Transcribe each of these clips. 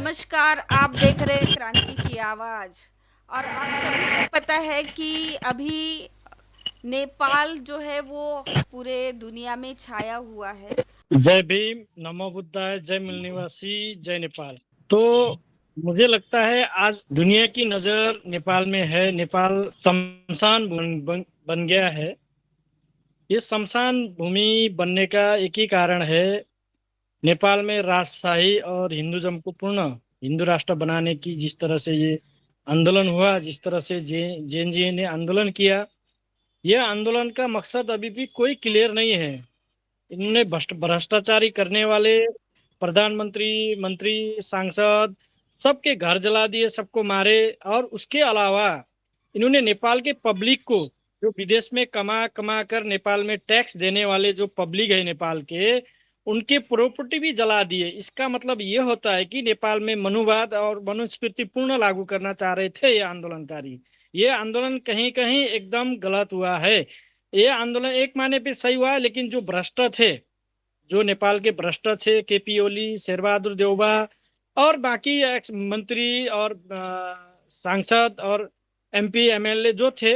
नमस्कार, आप देख रहे हैं क्रांति की आवाज़। और आप सभी को पता है कि अभी नेपाल जो है वो पूरे दुनिया में छाया हुआ है। जय भीम, नमो बुद्धाय, जय मूल निवासी, जय नेपाल। तो मुझे लगता है आज दुनिया की नजर नेपाल में है। नेपाल शमशान बन गया है। ये शमशान भूमि बनने का एक ही कारण है। नेपाल में राजशाही और हिंदुज्म को पूर्ण हिंदू राष्ट्र बनाने की जिस तरह से ये आंदोलन हुआ, जिस तरह से जैन जी ने आंदोलन किया, यह आंदोलन का मकसद अभी भी कोई क्लियर नहीं है। इन्होंने भ्रष्टाचारी करने वाले प्रधानमंत्री, मंत्री, सांसद सबके घर जला दिए, सबको मारे। और उसके अलावा इन्होंने नेपाल के पब्लिक को, जो विदेश में कमा कमा कर नेपाल में टैक्स देने वाले जो पब्लिक है नेपाल के, उनके प्रॉपर्टी भी जला दिए। इसका मतलब ये होता है कि नेपाल में मनुवाद और मनुस्मृति पूर्ण लागू करना चाह रहे थे ये आंदोलनकारी। ये आंदोलन कहीं कहीं एकदम गलत हुआ है। ये आंदोलन एक मायने पे सही हुआ है, लेकिन जो भ्रष्ट थे, जो नेपाल के भ्रष्ट थे, केपी ओली, शेरबहादुर देउबा और बाकी एक्स मंत्री और सांसद और एमपी एमएलए जो थे,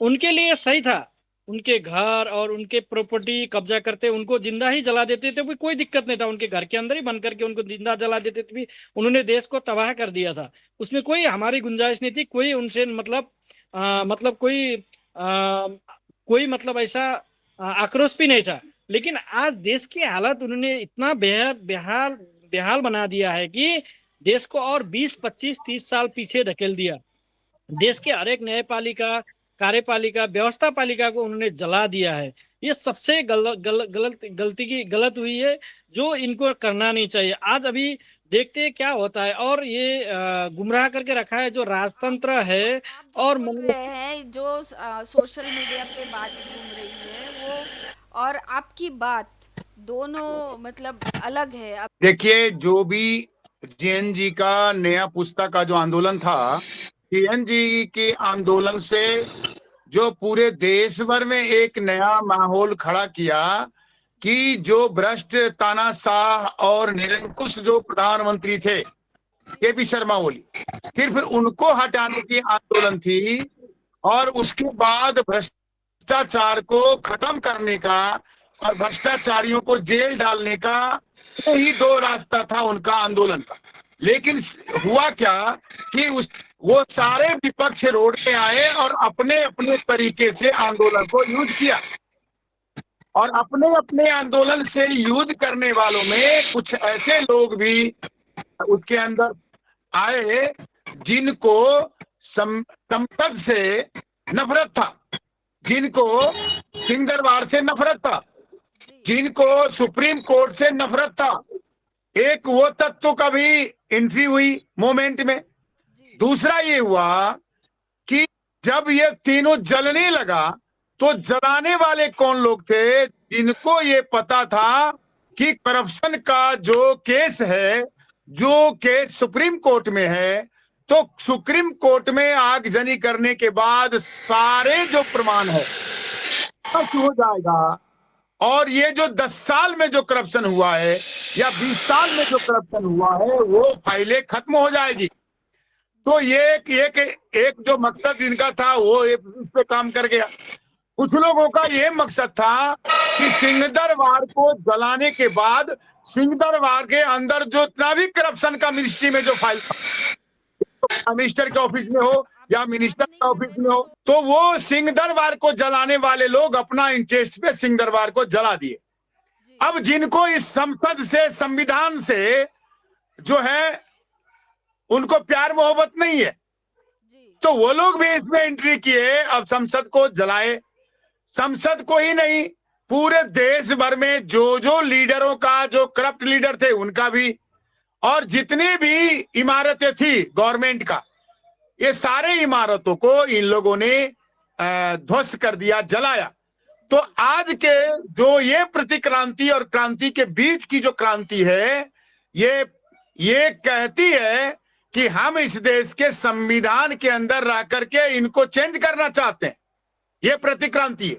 उनके लिए सही था। उनके घर और उनके प्रॉपर्टी कब्जा करते, उनको जिंदा ही जला देते थे, भी कोई दिक्कत नहीं था। उनके घर के अंदर ही बंद करके उनको जिंदा जला देते थे, भी उन्होंने देश को तबाह कर दिया था। उसमें कोई हमारी गुंजाइश नहीं थी। कोई उनसे मतलब कोई मतलब ऐसा आक्रोश भी नहीं था। लेकिन आज देश की हालत उन्होंने इतना बेहाल बेहाल बेहाल बना दिया है कि देश को और 20, 25, 30 साल पीछे धकेल दिया। देश के हर एक न्यायपालिका, कार्यपालिका, व्यवस्था पालिका को उन्होंने जला दिया है। ये सबसे गलत हुई है, जो इनको करना नहीं चाहिए। आज अभी देखते हैं क्या होता है। और ये गुमराह करके रखा है जो राजतंत्र है। आप जो और बोल रहे हैं, जो सोशल मीडिया पे बात घूम रही है वो और आपकी बात दोनों मतलब अलग है। अब देखिए, जो भी जैन जी का नया पुस्तक का जो आंदोलन था, जैन जी के आंदोलन से जो पूरे देश भर में एक नया माहौल खड़ा किया कि जो भ्रष्ट, तानाशाह और निरंकुश जो प्रधानमंत्री थे, केपी शर्मा ओली, सिर्फ उनको हटाने की आंदोलन थी। और उसके बाद भ्रष्टाचार को खत्म करने का और भ्रष्टाचारियों को जेल डालने का ही दो रास्ता था उनका आंदोलन का। लेकिन हुआ क्या कि वो सारे विपक्ष रोड पे आए और अपने अपने तरीके से आंदोलन को यूज किया। और अपने अपने आंदोलन से यूज करने वालों में कुछ ऐसे लोग भी उसके अंदर आए जिनको संसद से नफरत था, जिनको सिंगरवार से नफरत था, जिनको सुप्रीम कोर्ट से नफरत था। एक वो तत्व का भी एंट्री हुई मोमेंट में। दूसरा ये हुआ कि जब ये तीनों जलने लगा तो जलाने वाले कौन लोग थे? जिनको ये पता था कि करप्शन का जो केस है, जो केस सुप्रीम कोर्ट में है, तो सुप्रीम कोर्ट में आगजनी करने के बाद सारे जो प्रमाण है हो जाएगा। और ये जो 10 साल में जो करप्शन हुआ है या 20 साल में जो करप्शन हुआ है वो फाइलें खत्म हो जाएगी। तो ये एक जो मकसद इनका था वो इस पे काम कर गया। कुछ लोगों का ये मकसद था कि सिंहदरबार को जलाने के बाद सिंहदरबार के अंदर जो इतना भी करप्शन का मिनिस्ट्री में जो फाइल था, तो मिनिस्टर के ऑफिस में हो या मिनिस्टर के ऑफिस में हो, तो वो सिंहदरबार को जलाने वाले लोग अपना इंटरेस्ट पे सिंहदरबार को जला दिए। अब जिनको इस संसद से, संविधान से जो है उनको प्यार मोहब्बत नहीं है, तो वो लोग भी इसमें एंट्री किए। अब संसद को जलाए। संसद को ही नहीं, पूरे देश भर में जो जो लीडरों का, जो करप्ट लीडर थे उनका भी, और जितनी भी इमारतें थी गवर्नमेंट का, ये सारे इमारतों को इन लोगों ने ध्वस्त कर दिया, जलाया। तो आज के जो ये प्रतिक्रांति और क्रांति के बीच की जो क्रांति है, ये कहती है कि हम इस देश के संविधान के अंदर रह करके इनको चेंज करना चाहते हैं। ये प्रतिक्रांति है।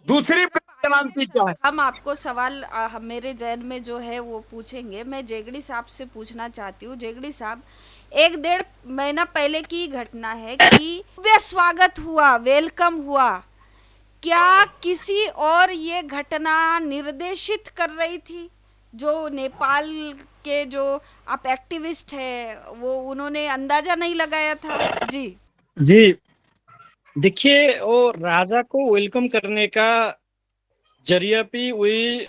दूसरी क्रांति क्या है? हम आपको सवाल मेरे जहन में जो है वो पूछेंगे। मैं जेगड़ी साहब से पूछना चाहती हूँ। जेगड़ी साहब, 1 डेढ़ महीना पहले की घटना है कि भव्य स्वागत हुआ, वेलकम हुआ। क्या किसी और ये घटना निर्देशित कर रही थी? जो नेपाल के जो आप एक्टिविस्ट है, वो उन्होंने अंदाजा नहीं लगाया था? जी जी, देखिए वो राजा को वेलकम करने का जरिया भी वही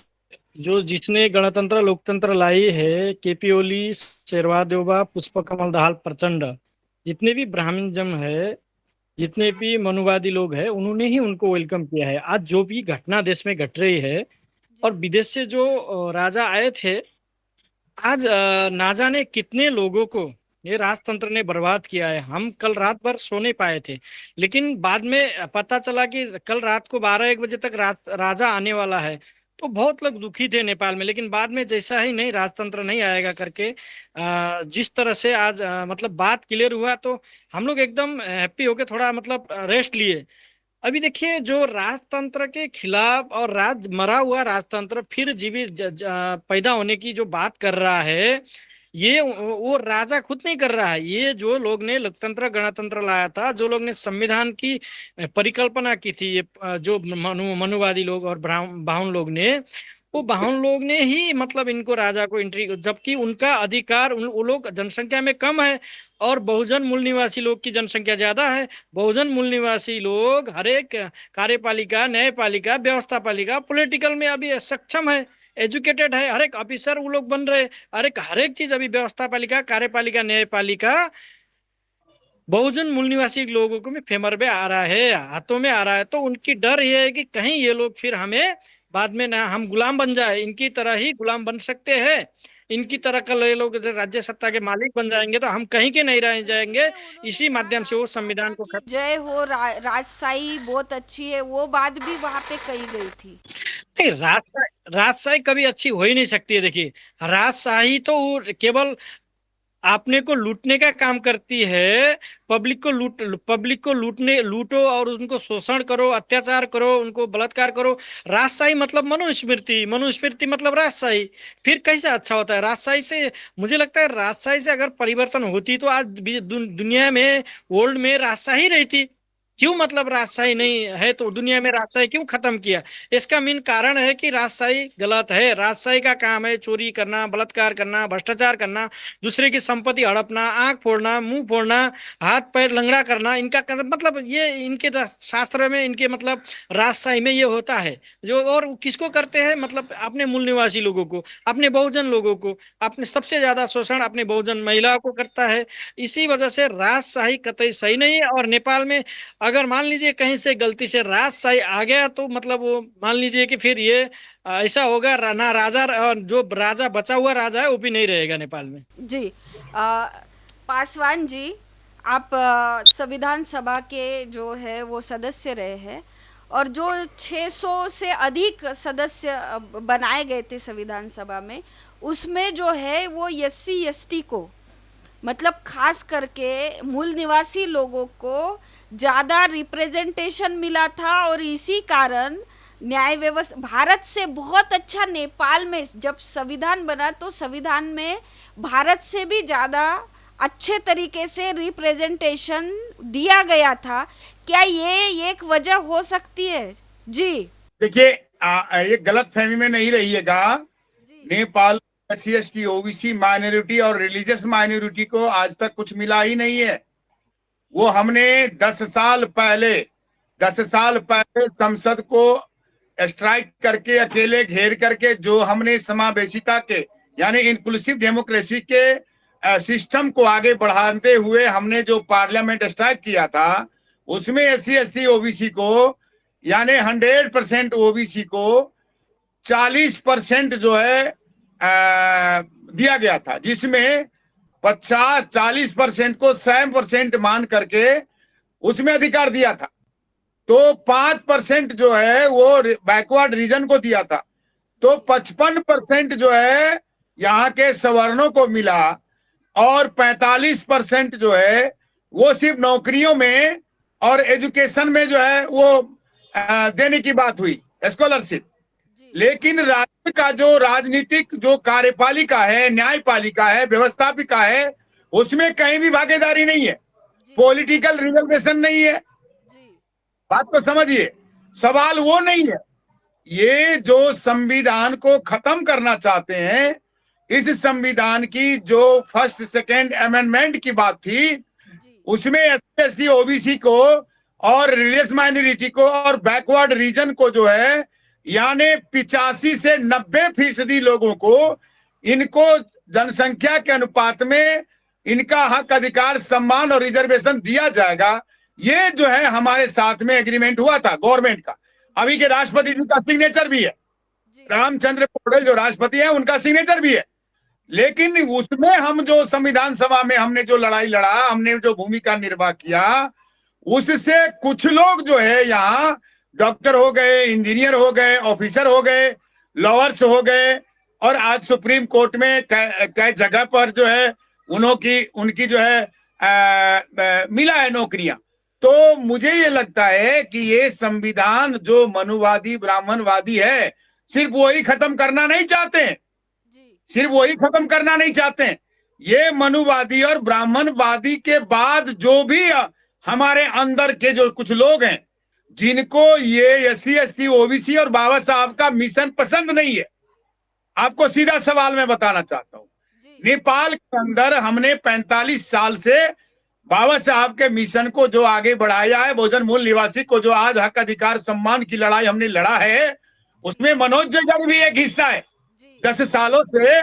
जो जिसने गणतंत्र लोकतंत्र लाई है, केपी ओली, शेरवा देवबा, पुष्प कमल दाहाल प्रचंड, जितने भी ब्राह्मण जन है, जितने भी मनुवादी लोग हैं, उन्होंने ही उनको वेलकम किया है। आज जो भी घटना देश में घट रही है और जी विदेश से जो राजा आए थे, आज ना जाने कितने लोगों को ये राजतंत्र ने बर्बाद किया है। हम कल रात भर सो नहीं पाए थे, लेकिन बाद में पता चला कि कल रात को 12-1 बजे तक राजा आने वाला है। तो बहुत लोग दुखी थे नेपाल में, लेकिन बाद में जैसा ही नहीं राजतंत्र नहीं आएगा करके जिस तरह से आज मतलब बात क्लियर हुआ, तो हम लोग एकदम हैप्पी होके थोड़ा मतलब रेस्ट लिए। अभी देखिए जो राजतंत्र के खिलाफ और मरा हुआ राजतंत्र फिर जीवित पैदा होने की जो बात कर रहा है, ये वो राजा खुद नहीं कर रहा है। ये जो लोग ने लोकतंत्र गणतंत्र लाया था, जो लोग ने संविधान की परिकल्पना की थी, ये जो मनुवादी लोग और बाहुन लोग ने, वो बाहुन लोग ने ही मतलब इनको राजा को एंट्री, जबकि उनका अधिकार वो लोग जनसंख्या में कम है और बहुजन मूल निवासी लोग की जनसंख्या ज्यादा है। बहुजन मूल निवासी लोग हर एक कार्यपालिका, न्यायपालिका, व्यवस्था पालिका, पॉलिटिकल में अभी सक्षम है, एजुकेटेड है, हर एक ऑफिसर वो लोग बन रहे, हर एक चीज अभी व्यवस्था पालिका, कार्यपालिका, न्यायपालिका बहुजन मूल निवासी लोगों को भी फेवर में आ रहा है, हाथों में आ रहा है। तो उनकी डर ये है कि कहीं ये लोग फिर हमें बाद में ना हम गुलाम बन जाए, इनकी तरह ही गुलाम बन सकते हैं, इनकी तरह कल ये लोग राज्य सत्ता के मालिक बन जाएंगे तो हम कहीं के नहीं रह जाएंगे। उन्होंने इसी माध्यम से कहा वो राजा संविधान को की जय हो, राजशाही बहुत अच्छी है, वो बात भी वहां पे कही गई थी। नहीं, राजशाही कभी अच्छी हो ही नहीं सकती है। देखिए, राजशाही तो वो केवल आपने को लूटने का काम करती है। पब्लिक को लूटो और उनको शोषण करो, अत्याचार करो, उनको बलात्कार करो। राजशाही मतलब मनुस्मृति, मनुस्मृति मतलब राजशाही। फिर कैसे अच्छा होता है? राजशाही से मुझे लगता है राजशाही से अगर परिवर्तन होती तो आज दुनिया में, वर्ल्ड में राजशाही रहती। क्यों मतलब राजशाही नहीं है तो दुनिया में राजशाही क्यों खत्म किया? इसका मेन कारण है कि राजशाही गलत है। राजशाही का काम है चोरी करना, बलात्कार करना, भ्रष्टाचार करना, दूसरे की संपत्ति हड़पना, आंख फोड़ना, मुंह फोड़ना, हाथ पैर लंगड़ा करना। इनका मतलब ये इनके शास्त्र में, इनके मतलब राजशाही में ये होता है। जो और किसको करते हैं? मतलब अपने मूल निवासी लोगों को, अपने बहुजन लोगों को, अपने सबसे ज्यादा शोषण अपने बहुजन महिलाओं को करता है। इसी वजह से राजशाही कतई सही नहीं है। और नेपाल में अगर मान लीजिए कहीं से गलती से राजशाही आ गया तो मतलब वो मान लीजिए कि फिर ये ऐसा होगा ना, राजा जो राजा बचा हुआ राजा है वो भी नहीं रहेगा नेपाल में। जी पासवान जी, आप संविधान सभा के जो है वो सदस्य रहे हैं, और जो 600 से अधिक सदस्य बनाए गए थे संविधान सभा में, उसमें जो है वो एससी एसटी को, मतलब खास करके मूल निवासी लोगों को ज़्यादा रिप्रेजेंटेशन मिला था। और इसी कारण न्याय व्यवस्था भारत से बहुत अच्छा, नेपाल में जब संविधान बना तो संविधान में भारत से भी ज़्यादा अच्छे तरीके से रिप्रेजेंटेशन दिया गया था। क्या ये एक वजह हो सकती है? जी देखिए, ये गलत फहमी में नहीं रहिएगा। Nepal SC ST OBC minority और रिलीजियस माइनॉरिटी को आज तक कुछ मिला ही नहीं है। वो हमने 10 साल पहले संसद को स्ट्राइक करके, अकेले घेर करके, जो हमने समावेशिता के यानी इंक्लूसिव डेमोक्रेसी के सिस्टम को आगे बढ़ाते हुए हमने जो पार्लियामेंट स्ट्राइक किया था, उसमें एससी एसटी ओबीसी को यानी 100% ओबीसी को 40% जो है दिया गया था, जिसमें 40% को 100% मान करके उसमें अधिकार दिया था। तो 5% जो है वो बैकवर्ड रीजन को दिया था। तो 55% जो है यहाँ के सवर्णों को मिला और 45% जो है वो सिर्फ नौकरियों में और एजुकेशन में जो है वो देने की बात हुई, स्कॉलरशिप। लेकिन राज्य का जो राजनीतिक जो कार्यपालिका है, न्यायपालिका है, व्यवस्थापिका है, उसमें कहीं भी भागीदारी नहीं है, पॉलिटिकल रिजर्वेशन नहीं है। बात को समझिए, सवाल वो नहीं है। ये जो संविधान को खत्म करना चाहते हैं, इस संविधान की जो फर्स्ट सेकेंड अमेंडमेंट की बात थी, उसमें एससी एसटी ओबीसी को और रिलीजियस माइनॉरिटी को और बैकवर्ड रीजन को जो है, यानी 85 से 90% लोगों को, इनको जनसंख्या के अनुपात में इनका हक, अधिकार, सम्मान और रिजर्वेशन दिया जाएगा। ये जो है हमारे साथ में एग्रीमेंट हुआ था गवर्नमेंट का। अभी के राष्ट्रपति जी का सिग्नेचर भी है, रामचंद्र पौडेल जो राष्ट्रपति है उनका सिग्नेचर भी है। लेकिन उसमें हम जो संविधान सभा में हमने जो लड़ाई लड़ा, हमने जो भूमिका निर्वाह किया, उससे कुछ लोग जो है यहाँ डॉक्टर हो गए, इंजीनियर हो गए, ऑफिसर हो गए, लॉयर्स हो गए, और आज सुप्रीम कोर्ट में कई जगह पर जो है उनकी जो है मिला है नौकरियां। तो मुझे ये लगता है कि ये संविधान जो मनुवादी ब्राह्मणवादी है, सिर्फ वही खत्म करना नहीं चाहते, सिर्फ वही खत्म करना नहीं चाहते। ये मनुवादी और ब्राह्मणवादी के बाद जो भी हमारे अंदर के जो कुछ लोग हैं, जिनको ये एससी एसटी ओबीसी और बाबा साहब का मिशन पसंद नहीं है, आपको सीधा सवाल मैं बताना चाहता हूं। नेपाल के अंदर हमने 45 साल से बाबा साहब के मिशन को जो आगे बढ़ाया है, भोजन मूल निवासी को जो आज हक, अधिकार, सम्मान की लड़ाई हमने लड़ा है, उसमें मनोज जैन भी एक हिस्सा है। 10 सालों से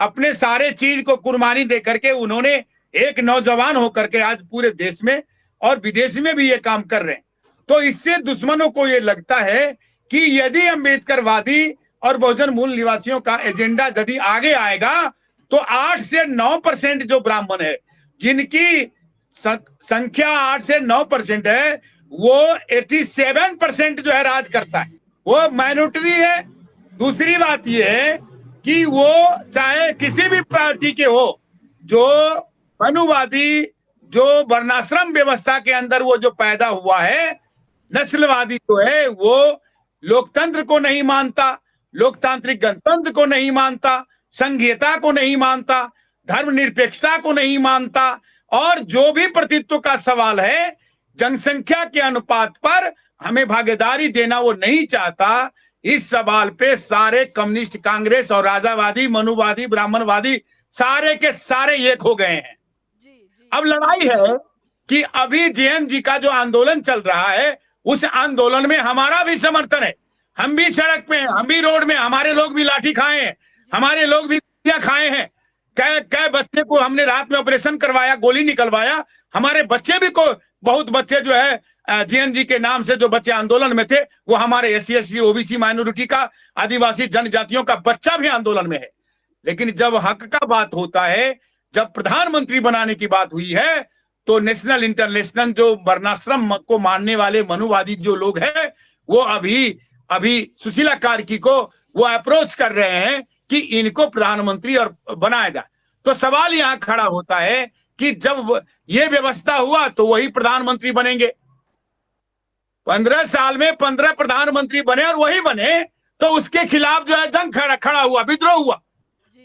अपने सारे चीज को कुर्बानी दे करके उन्होंने एक नौजवान होकर के आज पूरे देश में और विदेश में भी ये काम कर रहे हैं। तो इससे दुश्मनों को ये लगता है कि यदि अम्बेडकरवादी और बहुजन मूल निवासियों का एजेंडा यदि आगे आएगा तो 8 से 9% जो ब्राह्मण है, जिनकी संख्या 8 से 9% है, वो 87% जो है राज करता है, वो माइनॉरिटी है। दूसरी बात ये है कि वो चाहे किसी भी पार्टी के हो, जो मनुवादी, जो वर्णाश्रम व्यवस्था के अंदर वो जो पैदा हुआ है, नस्लवादी जो है, वो लोकतंत्र को नहीं मानता, लोकतांत्रिक गणतंत्र को नहीं मानता, संघीयता को नहीं मानता, धर्मनिरपेक्षता को नहीं मानता, और जो भी प्रतित्व का सवाल है, जनसंख्या के अनुपात पर हमें भागीदारी देना वो नहीं चाहता। इस सवाल पे सारे कम्युनिस्ट, कांग्रेस और राजावादी, मनुवादी, ब्राह्मणवादी सारे के सारे एक हो गए हैं। अब लड़ाई है कि अभी जैन जी का जो आंदोलन चल रहा है, उस आंदोलन में हमारा भी समर्थन है। हम भी सड़क पे हैं, हम भी रोड में, हमारे लोग भी लाठी खाए हैं, हमारे लोग भी गोलियां खाए हैं। कै बच्चे को हमने रात में ऑपरेशन करवाया, गोली निकलवाया। हमारे बच्चे भी को बहुत बच्चे जो है जेएनजी के नाम से जो बच्चे आंदोलन में थे, वो हमारे एससी एसटी ओबीसी माइनॉरिटी का, आदिवासी जनजातियों का बच्चा भी आंदोलन में है। लेकिन जब हक का बात होता है, जब प्रधानमंत्री बनाने की बात हुई है, तो नेशनल इंटरनेशनल जो वर्णाश्रम को मानने वाले मनुवादी जो लोग हैं, वो अभी सुशीला कार्की को वो अप्रोच कर रहे हैं कि इनको प्रधानमंत्री और बनाया जाए। तो सवाल यहां खड़ा होता है कि जब ये व्यवस्था हुआ तो वही प्रधानमंत्री बनेंगे। 15 साल में 15 प्रधानमंत्री बने और वही बने, तो उसके खिलाफ जो है जंग खड़ा हुआ, विद्रोह हुआ।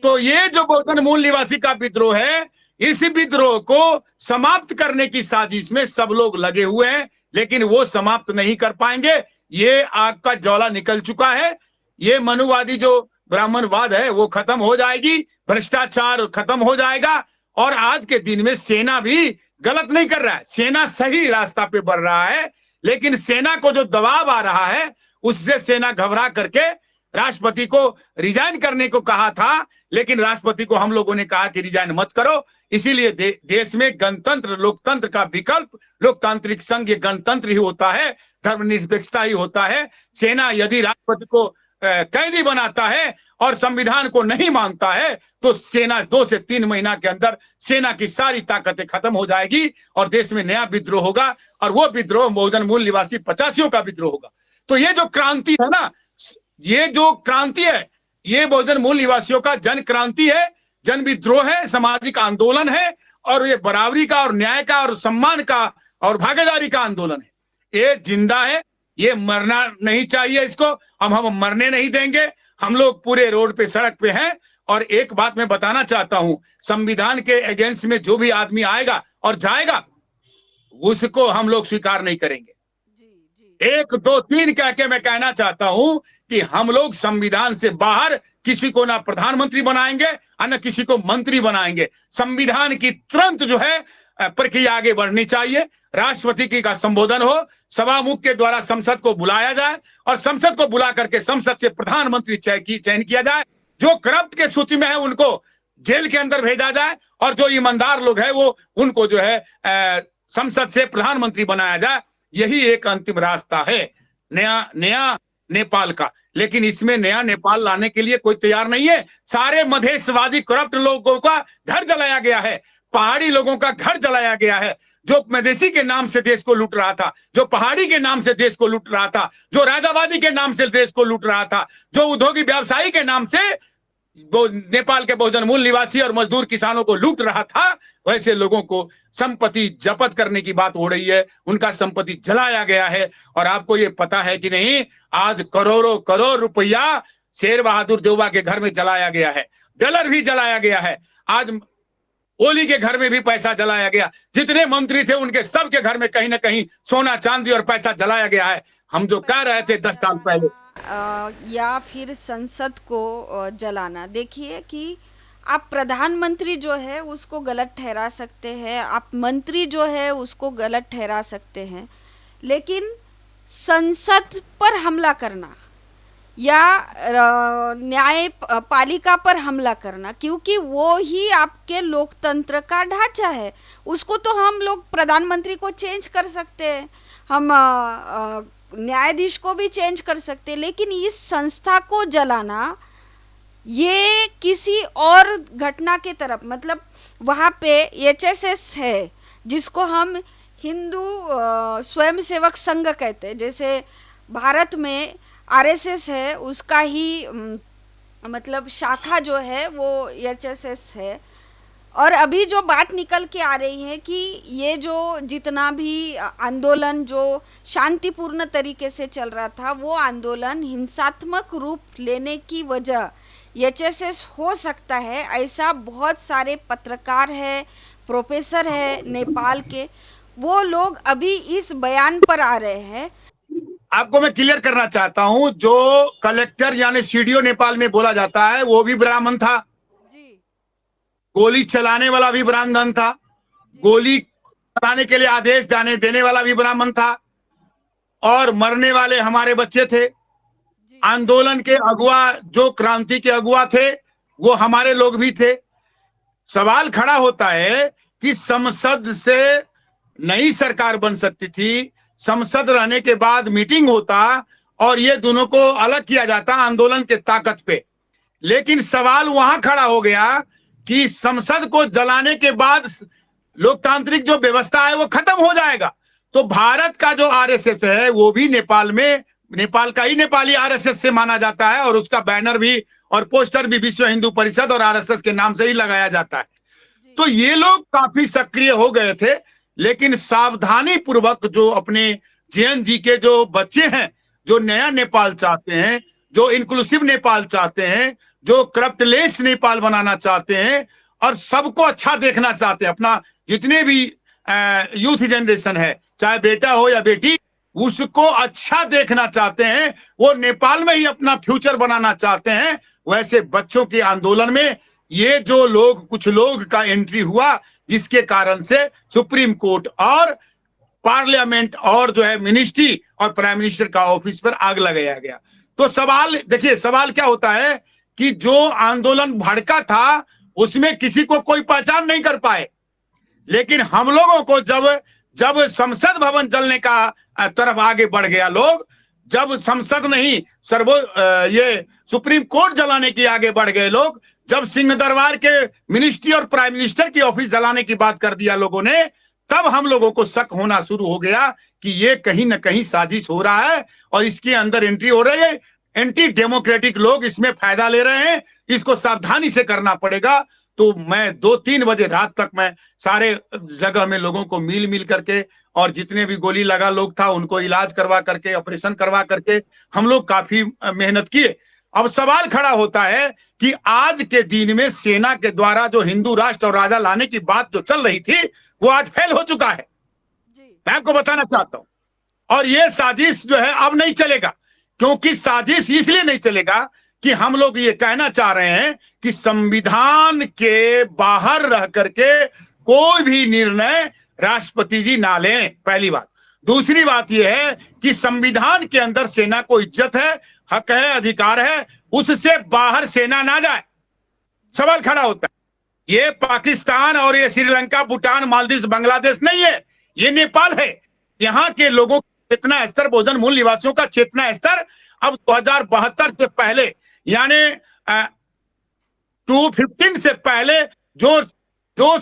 तो ये जो बहुजन मूल निवासी का विद्रोह है, इस विद्रोह को समाप्त करने की साजिश में सब लोग लगे हुए हैं, लेकिन वो समाप्त नहीं कर पाएंगे। ये आग का ज्वाला निकल चुका है। ये मनुवादी जो ब्राह्मणवाद है वो खत्म हो जाएगी, भ्रष्टाचार खत्म हो जाएगा। और आज के दिन में सेना भी गलत नहीं कर रहा है, सेना सही रास्ता पे बढ़ रहा है। लेकिन सेना को जो दबाव आ रहा है, उससे सेना घबरा करके राष्ट्रपति को रिजाइन करने को कहा था, लेकिन राष्ट्रपति को हम लोगों ने कहा कि रिजाइन मत करो। इसीलिए देश में गणतंत्र, लोकतंत्र का विकल्प लोकतांत्रिक संघ गणतंत्र ही होता है, धर्मनिरपेक्षता ही होता है। सेना यदि राष्ट्रपति को कैदी बनाता है और संविधान को नहीं मानता है, तो सेना 2 से 3 महीना के अंदर सेना की सारी ताकतें खत्म हो जाएगी और देश में नया विद्रोह होगा। और वो विद्रोह बहुजन मूल निवासी 85 का विद्रोह होगा। तो ये जो क्रांति है ना, ये जो क्रांति है, ये बहुजन मूल निवासियों का जन क्रांति है, जन विद्रोह है, सामाजिक आंदोलन है, और ये बराबरी का और न्याय का और सम्मान का और भागीदारी का आंदोलन है। ये जिंदा है, ये मरना नहीं चाहिए, इसको हम मरने नहीं देंगे। हम लोग पूरे रोड पे, सड़क पे हैं। और एक बात मैं बताना चाहता हूं, संविधान के अगेंस्ट में जो भी आदमी आएगा और जाएगा, उसको हम लोग स्वीकार नहीं करेंगे। एक दो तीन कह के मैं कहना चाहता हूं कि हम लोग संविधान से बाहर किसी को ना प्रधानमंत्री बनाएंगे और न किसी को मंत्री बनाएंगे। संविधान की तुरंत जो है प्रक्रिया आगे बढ़नी चाहिए। राष्ट्रपति का संबोधन हो, सभामुख के द्वारा संसद को बुलाया जाए और संसद को बुला करके संसद से प्रधानमंत्री चयन किया जाए। जो करप्ट के सूची में है उनको जेल के अंदर भेजा जाए और जो ईमानदार लोग हैं वो उनको जो है संसद से प्रधानमंत्री बनाया जाए। यही एक अंतिम रास्ता है नया नेपाल का। लेकिन इसमें नया नेपाल लाने के लिए कोई तैयार नहीं है। सारे मधेशवादी करप्ट लोगों का घर जलाया गया है, पहाड़ी लोगों का घर जलाया गया है। जो मधेसी के नाम से देश को लूट रहा था, जो पहाड़ी के नाम से देश को लूट रहा था, जो राजावादी के नाम से देश को लूट रहा था, जो उद्योगी व्यवसायी के नाम से वो नेपाल के बहुजन मूल निवासी और मजदूर किसानों को लूट रहा था, वैसे लोगों को संपत्ति जब्त करने की बात हो रही है, उनका संपत्ति जलाया गया है। और आपको ये पता है कि नहीं, आज करोड़ों करोड़ रुपया शेर बहादुर देउबा के घर में जलाया गया है, डॉलर भी जलाया गया है। आज ओली के घर में भी पैसा जलाया गया। जितने मंत्री थे उनके सबके घर में कहीं ना कहीं सोना चांदी और पैसा जलाया गया है। हम जो कह रहे थे 10 साल पहले, या फिर संसद को जलाना, देखिए कि आप प्रधानमंत्री जो है उसको गलत ठहरा सकते हैं, आप मंत्री जो है उसको गलत ठहरा सकते हैं, लेकिन संसद पर हमला करना या न्यायपालिका पर हमला करना, क्योंकि वो ही आपके लोकतंत्र का ढांचा है, उसको तो हम लोग प्रधानमंत्री को चेंज कर सकते हैं, हम न्यायाधीश को भी चेंज कर सकते हैं, लेकिन इस संस्था को जलाना ये किसी और घटना के तरफ, मतलब वहाँ पे एचएसएस है जिसको हम हिंदू स्वयंसेवक संघ कहते हैं, जैसे भारत में आरएसएस है, उसका ही मतलब शाखा जो है वो एचएसएस है। और अभी जो बात निकल के आ रही है कि ये जो जितना भी आंदोलन जो शांतिपूर्ण तरीके से चल रहा था, वो आंदोलन हिंसात्मक रूप लेने की वजह एचएसएस हो सकता है, ऐसा बहुत सारे पत्रकार है, प्रोफेसर है नेपाल के, वो लोग अभी इस बयान पर आ रहे हैं। आपको मैं क्लियर करना चाहता हूं, जो कलेक्टर यानी सीडीओ नेपाल में बोला जाता है वो भी ब्राह्मण था, गोली चलाने वाला भी ब्राह्मण था, गोली चलाने के लिए आदेश देने वाला भी ब्राह्मण था, और मरने वाले हमारे बच्चे थे। आंदोलन के अगुआ, जो क्रांति के अगुआ थे, वो हमारे लोग भी थे। सवाल खड़ा होता है कि संसद से नई सरकार बन सकती थी, संसद रहने के बाद मीटिंग होता और ये दोनों को अलग किया जाता आंदोलन के ताकत पे। लेकिन सवाल वहां खड़ा हो गया कि संसद को जलाने के बाद लोकतांत्रिक जो व्यवस्था है वो खत्म हो जाएगा। तो भारत का जो आरएसएस है वो भी नेपाल में, नेपाल का ही नेपाली आरएसएस से माना जाता है, और उसका बैनर भी और पोस्टर भी विश्व हिंदू परिषद और आरएसएस के नाम से ही लगाया जाता है। तो ये लोग काफी सक्रिय हो गए थे, लेकिन सावधानी पूर्वक जो अपने जेएनजी के जो बच्चे हैं, जो नया नेपाल चाहते हैं, जो इंक्लूसिव नेपाल चाहते हैं, जो करप्टलेस नेपाल बनाना चाहते हैं और सबको अच्छा देखना चाहते हैं, अपना जितने भी यूथ जनरेशन है, चाहे बेटा हो या बेटी, उसको अच्छा देखना चाहते हैं, वो नेपाल में ही अपना फ्यूचर बनाना चाहते हैं, वैसे बच्चों के आंदोलन में ये जो लोग, कुछ लोग का एंट्री हुआ, जिसके कारण से सुप्रीम कोर्ट और पार्लियामेंट और जो है मिनिस्ट्री और प्राइम मिनिस्टर का ऑफिस पर आग लगाया गया। तो सवाल देखिए, सवाल क्या होता है कि जो आंदोलन भड़का था उसमें किसी को कोई पहचान नहीं कर पाए, लेकिन हम लोगों को जब संसद भवन जलने का तरफ आगे बढ़ गया लोग, जब संसद नहीं ये सुप्रीम कोर्ट जलाने की आगे बढ़ गए लोग, जब सिंह दरबार के मिनिस्ट्री और प्राइम मिनिस्टर की ऑफिस जलाने की बात कर दिया लोगों ने, तब हम लोगों को शक होना शुरू हो गया कि ये कहीं ना कहीं साजिश हो रहा है और इसके अंदर एंट्री हो रही है, एंटी डेमोक्रेटिक लोग इसमें फायदा ले रहे हैं, इसको सावधानी से करना पड़ेगा। तो मैं 2-3 बजे रात तक मैं सारे जगह में लोगों को मिल करके, और जितने भी गोली लगा लोग था उनको इलाज करवा करके, ऑपरेशन करवा करके हम लोग काफी मेहनत किए। अब सवाल खड़ा होता है कि आज के दिन में सेना के द्वारा जो हिंदू राष्ट्र और राजा लाने की बात जो चल रही थी वो आज फेल हो चुका है, मैं आपको बताना चाहता हूं। और ये साजिश जो है अब नहीं चलेगा, क्योंकि साजिश इसलिए नहीं चलेगा कि हम लोग ये कहना चाह रहे हैं कि संविधान के बाहर रह करके कोई भी निर्णय राष्ट्रपति जी ना लें, पहली बात। दूसरी बात यह है कि संविधान के अंदर सेना को इज्जत है, हक है, अधिकार है, उससे बाहर सेना ना जाए। सवाल खड़ा होता है, ये पाकिस्तान और ये श्रीलंका, भूटान, मालदीव, बांग्लादेश नहीं है, ये नेपाल है। यहाँ के लोगों का चेतना स्तर, भोजन मूल निवासियों का चेतना स्तर अब 2072 से पहले, यानी 2015 से पहले जो जो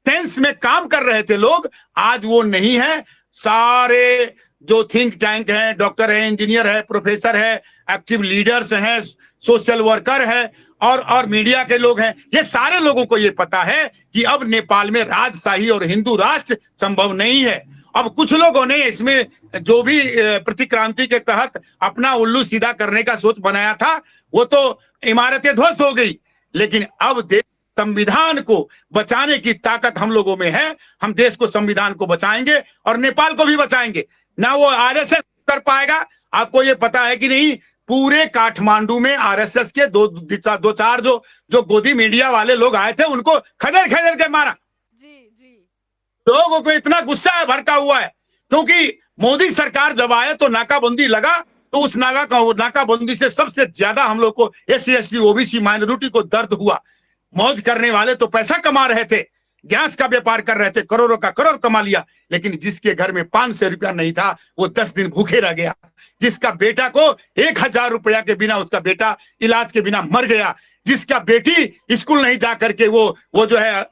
सेंस में काम कर रहे थे लोग, आज वो नहीं है। सारे जो थिंक टैंक हैं, डॉक्टर है, इंजीनियर है, प्रोफेसर है, एक्टिव लीडर्स हैं, सोशल वर्कर है, और मीडिया के लोग हैं, ये सारे लोगों को ये पता है कि अब नेपाल में राजशाही और हिंदू राष्ट्र संभव नहीं है। अब कुछ लोगों ने इसमें जो भी प्रतिक्रांति के तहत अपना उल्लू सीधा करने का सोच बनाया था, वो तो इमारतें ध्वस्त हो गई, लेकिन अब देश संविधान को बचाने की ताकत हम लोगों में है। हम देश को, संविधान को बचाएंगे और नेपाल को भी बचाएंगे। ना वो आरएसएस कर पाएगा। आपको ये पता है कि नहीं, पूरे काठमांडू में आरएसएस के दो चार जो गोदी मीडिया वाले लोग आए थे, उनको खदेड़ खदेड़ के मारा। जी। लोगों को इतना गुस्सा है, भड़का हुआ है, क्योंकि मोदी सरकार जब आए तो नाकाबंदी लगा, तो उस नाकाबंदी से सबसे ज्यादा हम लोग को एससी एसटी ओबीसी माइनॉरिटी को दर्द हुआ। मौज करने वाले तो पैसा कमा रहे थे, गैस का व्यापार कर रहे थे, करोड़ों का करोड़ कमा लिया, लेकिन जिसके घर में 500 रुपया नहीं था वो 10 दिन भूखे रह गया। जिसका बेटा को 1000 रुपया के बिना उसका बेटा इलाज के बिना मर गया। जिसका बेटी स्कूल नहीं जा करके वो जो है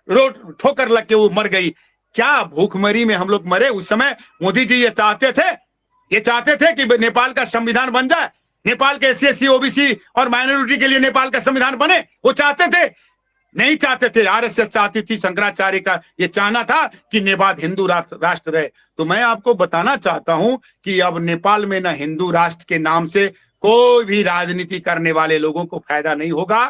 रोड ठोकर लग के वो मर गई। क्या भूखमरी में हम लोग मरे? उस समय मोदी जी ये चाहते थे कि नेपाल का संविधान बन जाए, नेपाल के एससी एसटी ओबीसी और माइनॉरिटी के लिए नेपाल का संविधान बने। वो चाहते थे? नहीं चाहते थे। आरएसएस चाहती थी, शंकराचार्य का ये चाहना था कि नेपाल हिंदू राष्ट्र रहे। तो मैं आपको बताना चाहता हूं कि अब नेपाल में ना हिंदू राष्ट्र के नाम से कोई भी राजनीति करने वाले लोगों को फायदा नहीं होगा।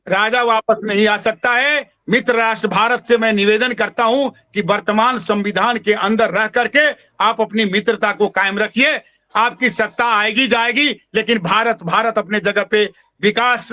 राजा वापस नहीं आ सकता है। मित्र राष्ट्र भारत से मैं निवेदन करता हूं कि वर्तमान संविधान के अंदर रह करके आप अपनी मित्रता को कायम रखिए। आपकी सत्ता आएगी जाएगी, लेकिन भारत अपने जगह पे विकास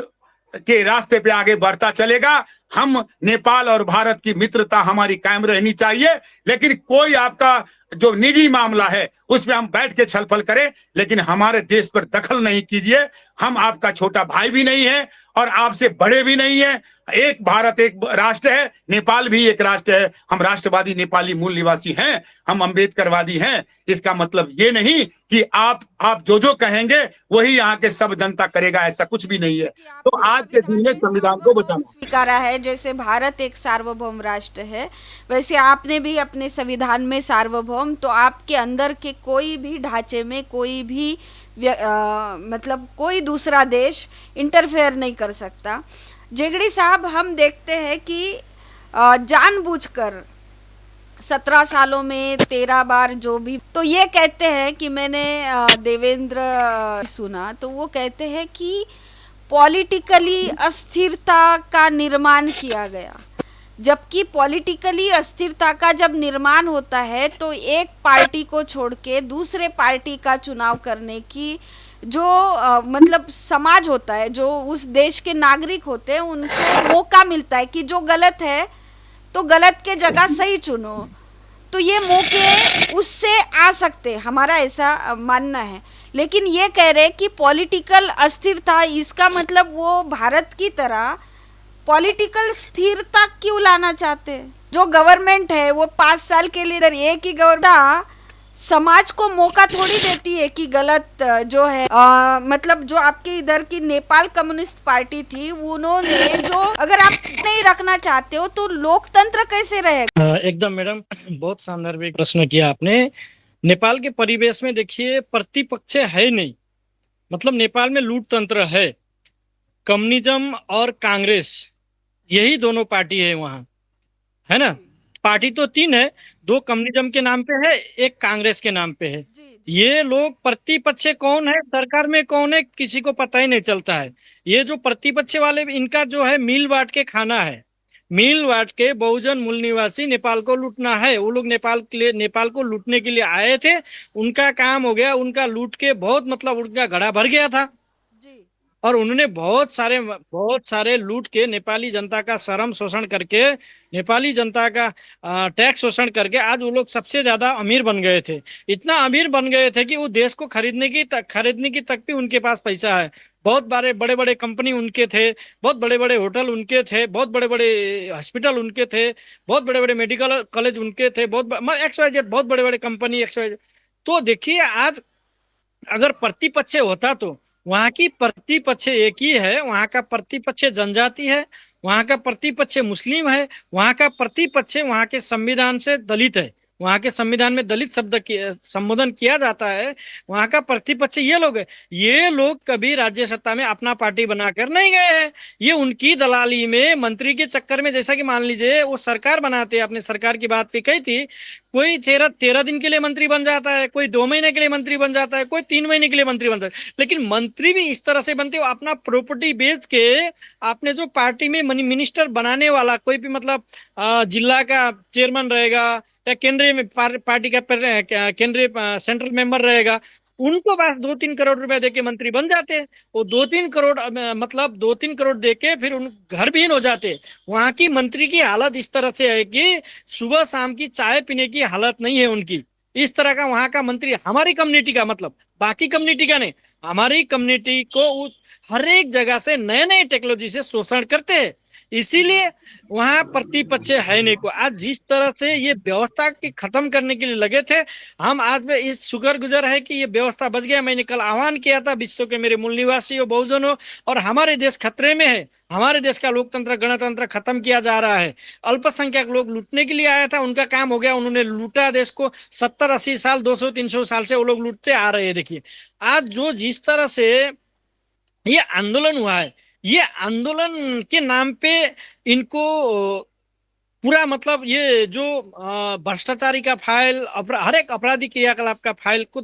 के रास्ते पे आगे बढ़ता चलेगा। हम नेपाल और भारत की मित्रता हमारी कायम रहनी चाहिए, लेकिन कोई आपका जो निजी मामला है उसमें हम बैठ के छलफल करें, लेकिन हमारे देश पर दखल नहीं कीजिए। हम आपका छोटा भाई भी नहीं है और आपसे बड़े भी नहीं है। एक भारत एक राष्ट्र है, नेपाल भी एक राष्ट्र है। हम राष्ट्रवादी नेपाली मूल निवासी हैं, हम अम्बेडकरवादी हैं। इसका मतलब ये नहीं कि आप जो कहेंगे वही यहाँ के सब जनता करेगा, ऐसा कुछ भी नहीं है। तो आज के दिन में संविधान को बचाना स्वीकारा है। जैसे भारत एक सार्वभौम राष्ट्र है, वैसे आपने भी अपने संविधान में सार्वभौम, तो आपके अंदर के कोई भी ढांचे में कोई भी मतलब कोई दूसरा देश इंटरफेयर नहीं कर सकता। जेगड़ी साहब, हम देखते हैं कि जानबूझकर 17 सालों में 13 बार जो भी, तो ये कहते हैं कि मैंने देवेंद्र सुना, तो वो कहते हैं कि पॉलिटिकली अस्थिरता का निर्माण किया गया। जबकि पॉलिटिकली अस्थिरता का जब निर्माण होता है तो एक पार्टी को छोड़ के दूसरे पार्टी का चुनाव करने की जो मतलब समाज होता है, जो उस देश के नागरिक होते हैं, उनको मौका मिलता है कि जो गलत है तो गलत के जगह सही चुनो। तो ये मौके उससे आ सकते, हमारा ऐसा मानना है। लेकिन ये कह रहे कि पॉलिटिकल अस्थिरता, इसका मतलब वो भारत की तरह पॉलिटिकल स्थिरता क्यों लाना चाहते हैं? जो गवर्नमेंट है वो 5 साल के लिए एक ही गवर्नमेंट समाज को मौका थोड़ी देती है कि गलत जो है मतलब जो आपके इधर की नेपाल कम्युनिस्ट पार्टी थी, उन्होंने जो, अगर आप नहीं रखना चाहते हो तो लोकतंत्र कैसे रहेगा? एकदम मैडम, बहुत शानदार भी प्रश्न किया आपने। नेपाल के परिवेश में देखिए, प्रतिपक्ष है नहीं, मतलब नेपाल में लूट तंत्र है। कम्युनिज्म और कांग्रेस यही दोनों पार्टी है वहाँ, है ना। पार्टी तो तीन है, दो कम्युनिज्म के नाम पे है, एक कांग्रेस के नाम पे है। जी जी ये लोग प्रतिपक्ष कौन है, सरकार में कौन है, किसी को पता ही नहीं चलता है। ये जो प्रतिपक्ष वाले, इनका जो है मिल बांट के खाना है, मिल बांट के बहुजन मूल निवासी नेपाल को लूटना है। वो लोग नेपाल के लिए, नेपाल को लूटने के लिए आए थे, उनका काम हो गया, उनका लूट के बहुत मतलब उनका घड़ा भर गया था। जी और उन्होंने बहुत सारे लूट के नेपाली जनता का शर्म शोषण करके, नेपाली जनता का टैक्स शोषण करके आज वो लोग सबसे ज्यादा अमीर बन गए थे। इतना अमीर बन गए थे कि वो देश को खरीदने की तक भी उनके पास पैसा है। बहुत बड़े बड़े बड़े कंपनी उनके थे, बहुत बड़े बड़े होटल उनके थे, बहुत बड़े बड़े हॉस्पिटल उनके थे, बहुत बड़े बड़े मेडिकल कॉलेज उनके थे, XYZ, बहुत बड़े बड़े कंपनी XYZ। तो देखिए आज अगर प्रतिपक्ष होता तो वहां की प्रतिपक्ष एक ही है, वहां का प्रतिपक्ष जनजाति है, वहां का प्रतिपक्ष मुस्लिम है, वहां का प्रतिपक्ष वहां के संविधान से दलित है, वहां के संविधान में दलित शब्द संबोधन किया जाता है। वहां का प्रतिपक्ष ये लोग है। ये लोग कभी राज्य सत्ता में अपना पार्टी बनाकर नहीं गए हैं। ये उनकी दलाली में, मंत्री के चक्कर में, जैसा कि मान लीजिए वो सरकार बनाते हैं, अपने सरकार की बात भी कही थी, कोई 13 दिन के लिए मंत्री बन जाता है, कोई 2 महीने के लिए मंत्री बन जाता है, कोई 3 महीने के लिए मंत्री बन जाता है। लेकिन मंत्री भी इस तरह से बनते हो, अपना प्रॉपर्टी बेच के आपने जो पार्टी में मिनिस्टर बनाने वाला कोई भी मतलब जिला का चेयरमैन रहेगा या केंद्रीय में पार्टी का केंद्रीय सेंट्रल मेंबर रहेगा, उनको बस 2-3 करोड़ रुपए देके मंत्री बन जाते हैं। वो 2-3 करोड़ मतलब 2-3 करोड़ देके फिर उन घर विहीन हो जाते। वहां की मंत्री की हालत इस तरह से है कि सुबह शाम की चाय पीने की हालत नहीं है उनकी। इस तरह का वहां का मंत्री, हमारी कम्युनिटी का, मतलब बाकी कम्युनिटी का नहीं, हमारी कम्युनिटी को हर एक जगह से नए नए टेक्नोलॉजी से शोषण करते हैं। इसीलिए वहां प्रतिपक्ष है नहीं को। आज जिस तरह से ये व्यवस्था की खत्म करने के लिए लगे थे, हम आज में इस शुक्रगुजार है कि ये व्यवस्था बच गया। मैंने कल आह्वान किया था विश्व के मेरे मूल निवासियों, बहुजनों, और हमारे देश खतरे में है, हमारे देश का लोकतंत्र गणतंत्र खत्म किया जा रहा है। अल्पसंख्यक लोग लूटने के लिए आया था, उनका काम हो गया, उन्होंने लूटा देश को। 70-80 साल, 200-300 साल से वो लोग लूटते आ रहे हैं। देखिए आज जो जिस तरह से ये आंदोलन हुआ है, ये आंदोलन के नाम पे इनको पूरा मतलब ये जो भ्रष्टाचारी का फाइल, हर एक अपराधी क्रियाकलाप का फाइल को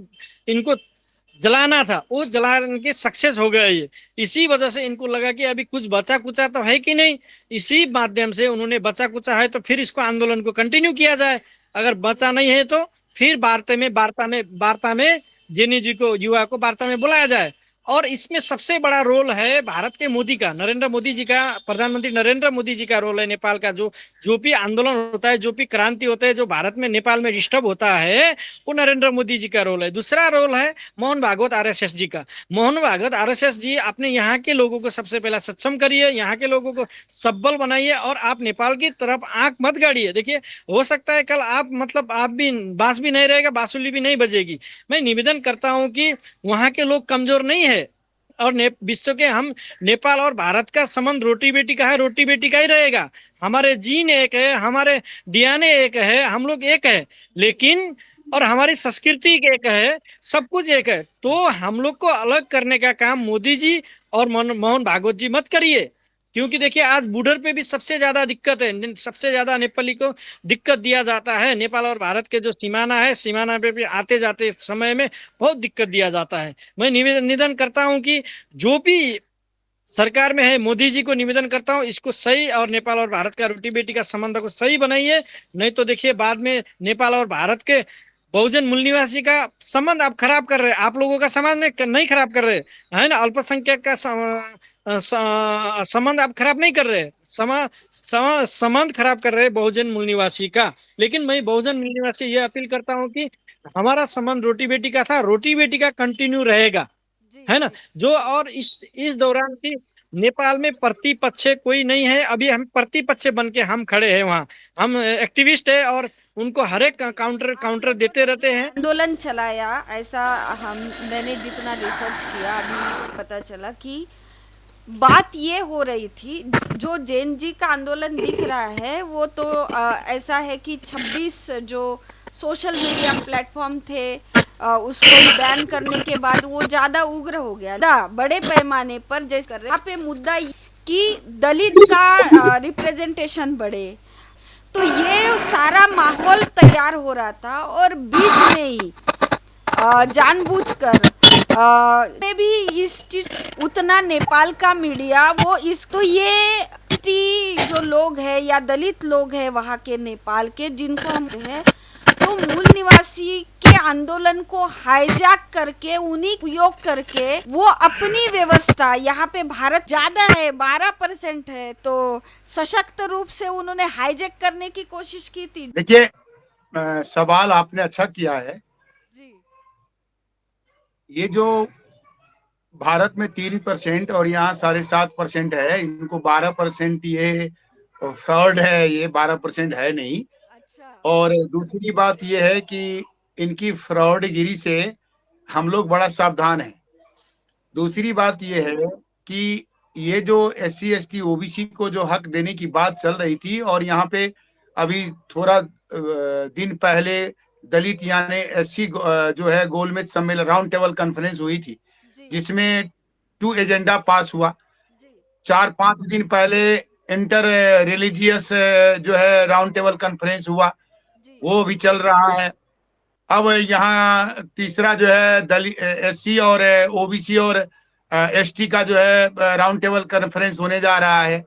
इनको जलाना था, वो जलाने के सक्सेस हो गए ये। इसी वजह से इनको लगा कि अभी कुछ बचा कुचा तो है कि नहीं, इसी माध्यम से उन्होंने बचा कुचा है तो फिर इसको आंदोलन को कंटिन्यू किया जाए, अगर बचा नहीं है तो फिर वार्ता में जेनी जी को, युवा को वार्ता में बुलाया जाए। और इसमें सबसे बड़ा रोल है भारत के मोदी का, नरेंद्र मोदी जी का, प्रधानमंत्री नरेंद्र मोदी जी का रोल है। नेपाल का जो भी आंदोलन होता है, जो भी क्रांति होता है, जो भारत में नेपाल में डिस्टर्ब होता है, वो नरेंद्र मोदी जी का रोल है। दूसरा रोल है मोहन भागवत RSS जी का। मोहन भागवत RSS जी, आपने यहाँ के लोगों को सबसे पहला सक्षम करिए, यहाँ के लोगों को सबल बनाइए, और आप नेपाल की तरफ आंख मत गाड़िए। देखिए हो सकता है कल आप मतलब आप भी, बांस भी नहीं रहेगा, बांसुरी भी नहीं बजेगी। मैं निवेदन करता हूँ कि वहाँ के लोग कमजोर नहीं है, और विश्व के हम, नेपाल और भारत का संबंध रोटी बेटी का है, रोटी बेटी का ही रहेगा। हमारे जीन एक है, हमारे DNA एक है, हम लोग एक है, लेकिन और हमारी संस्कृति एक है, सब कुछ एक है। तो हम लोग को अलग करने का काम मोदी जी और मोहन भागवत जी मत करिए। क्योंकि देखिए आज बॉर्डर पे भी सबसे ज्यादा दिक्कत है, सबसे ज्यादा नेपाली को दिक्कत दिया जाता है। नेपाल और भारत के जो सीमाना है, सीमाना पे भी आते जाते समय में बहुत दिक्कत दिया जाता है। मैं निवेदन करता हूं कि जो भी सरकार में है, मोदी जी को निवेदन करता हूं, इसको सही, और नेपाल और भारत का रोटी बेटी का संबंध को सही बनाइए। नहीं तो देखिए बाद में नेपाल और भारत के बहुजन मूल निवासी का संबंध आप खराब कर रहे हैं, आप लोगों का समाज नहीं खराब कर रहे है ना, अल्पसंख्यक का संबंध आप खराब नहीं कर रहे, संबंध खराब कर रहे बहुजन मूल निवासी का। लेकिन मैं बहुजन मूल निवासी ये अपील करता हूँ कि हमारा संबंध रोटी बेटी का था, रोटी बेटी का कंटिन्यू रहेगा, जी है ना। जी जो और इस दौरान की नेपाल में प्रतिपक्ष कोई नहीं है, अभी हम प्रतिपक्ष बन के हम खड़े हैं वहाँ, हम एक्टिविस्ट है, और उनको हर एक काउंटर देते रहते हैं। आंदोलन चलाया, ऐसा मैंने जितना रिसर्च किया अभी पता चला कि बात ये हो रही थी, जो जैन जी का आंदोलन दिख रहा है वो तो ऐसा है कि 26 जो सोशल मीडिया प्लेटफॉर्म थे उसको बैन करने के बाद वो ज़्यादा उग्र हो गया, बड़े पैमाने पर जैसे कर रहे। यहाँ पे मुद्दा कि दलित का रिप्रेजेंटेशन बढ़े। तो ये सारा माहौल तैयार हो रहा था और बीच में ही जानबूझकर में भी इस चीज उतना नेपाल का मीडिया वो इस तो ये जो लोग हैं या दलित लोग हैं वहाँ के नेपाल के जिनको हम हैं तो मूल निवासी के आंदोलन को हाईजैक करके उन्हीं उपयोग करके वो अपनी व्यवस्था यहाँ पे भारत ज्यादा है 12% है तो सशक्त रूप से उन्होंने हाईजैक करने की कोशिश की थी। देखिए सवाल आपने अच्छा किया है जी। ये जो भारत में 3% और यहाँ 7.5% है, इनको 12% ये फ्रॉड है, ये 12% है नहीं। अच्छा। और दूसरी बात ये है कि इनकी फ्रॉडगिरी से हम लोग बड़ा सावधान हैं। दूसरी बात ये है कि ये जो SC ST OBC को जो हक देने की बात चल रही थी और यहाँ पे अभी थोड़ा दिन पहले दलित यानी SC जो है गोलमेज सम्मेलन राउंड टेबल कॉन्फ्रेंस हुई थी जिसमें 2 एजेंडा पास हुआ। 4-5 दिन पहले इंटर रिलीजियस जो है राउंड टेबल कॉन्फ्रेंस हुआ, वो भी चल रहा है। अब यहाँ तीसरा जो है दलित SC और OBC और ST का जो है राउंड टेबल कॉन्फ्रेंस होने जा रहा है।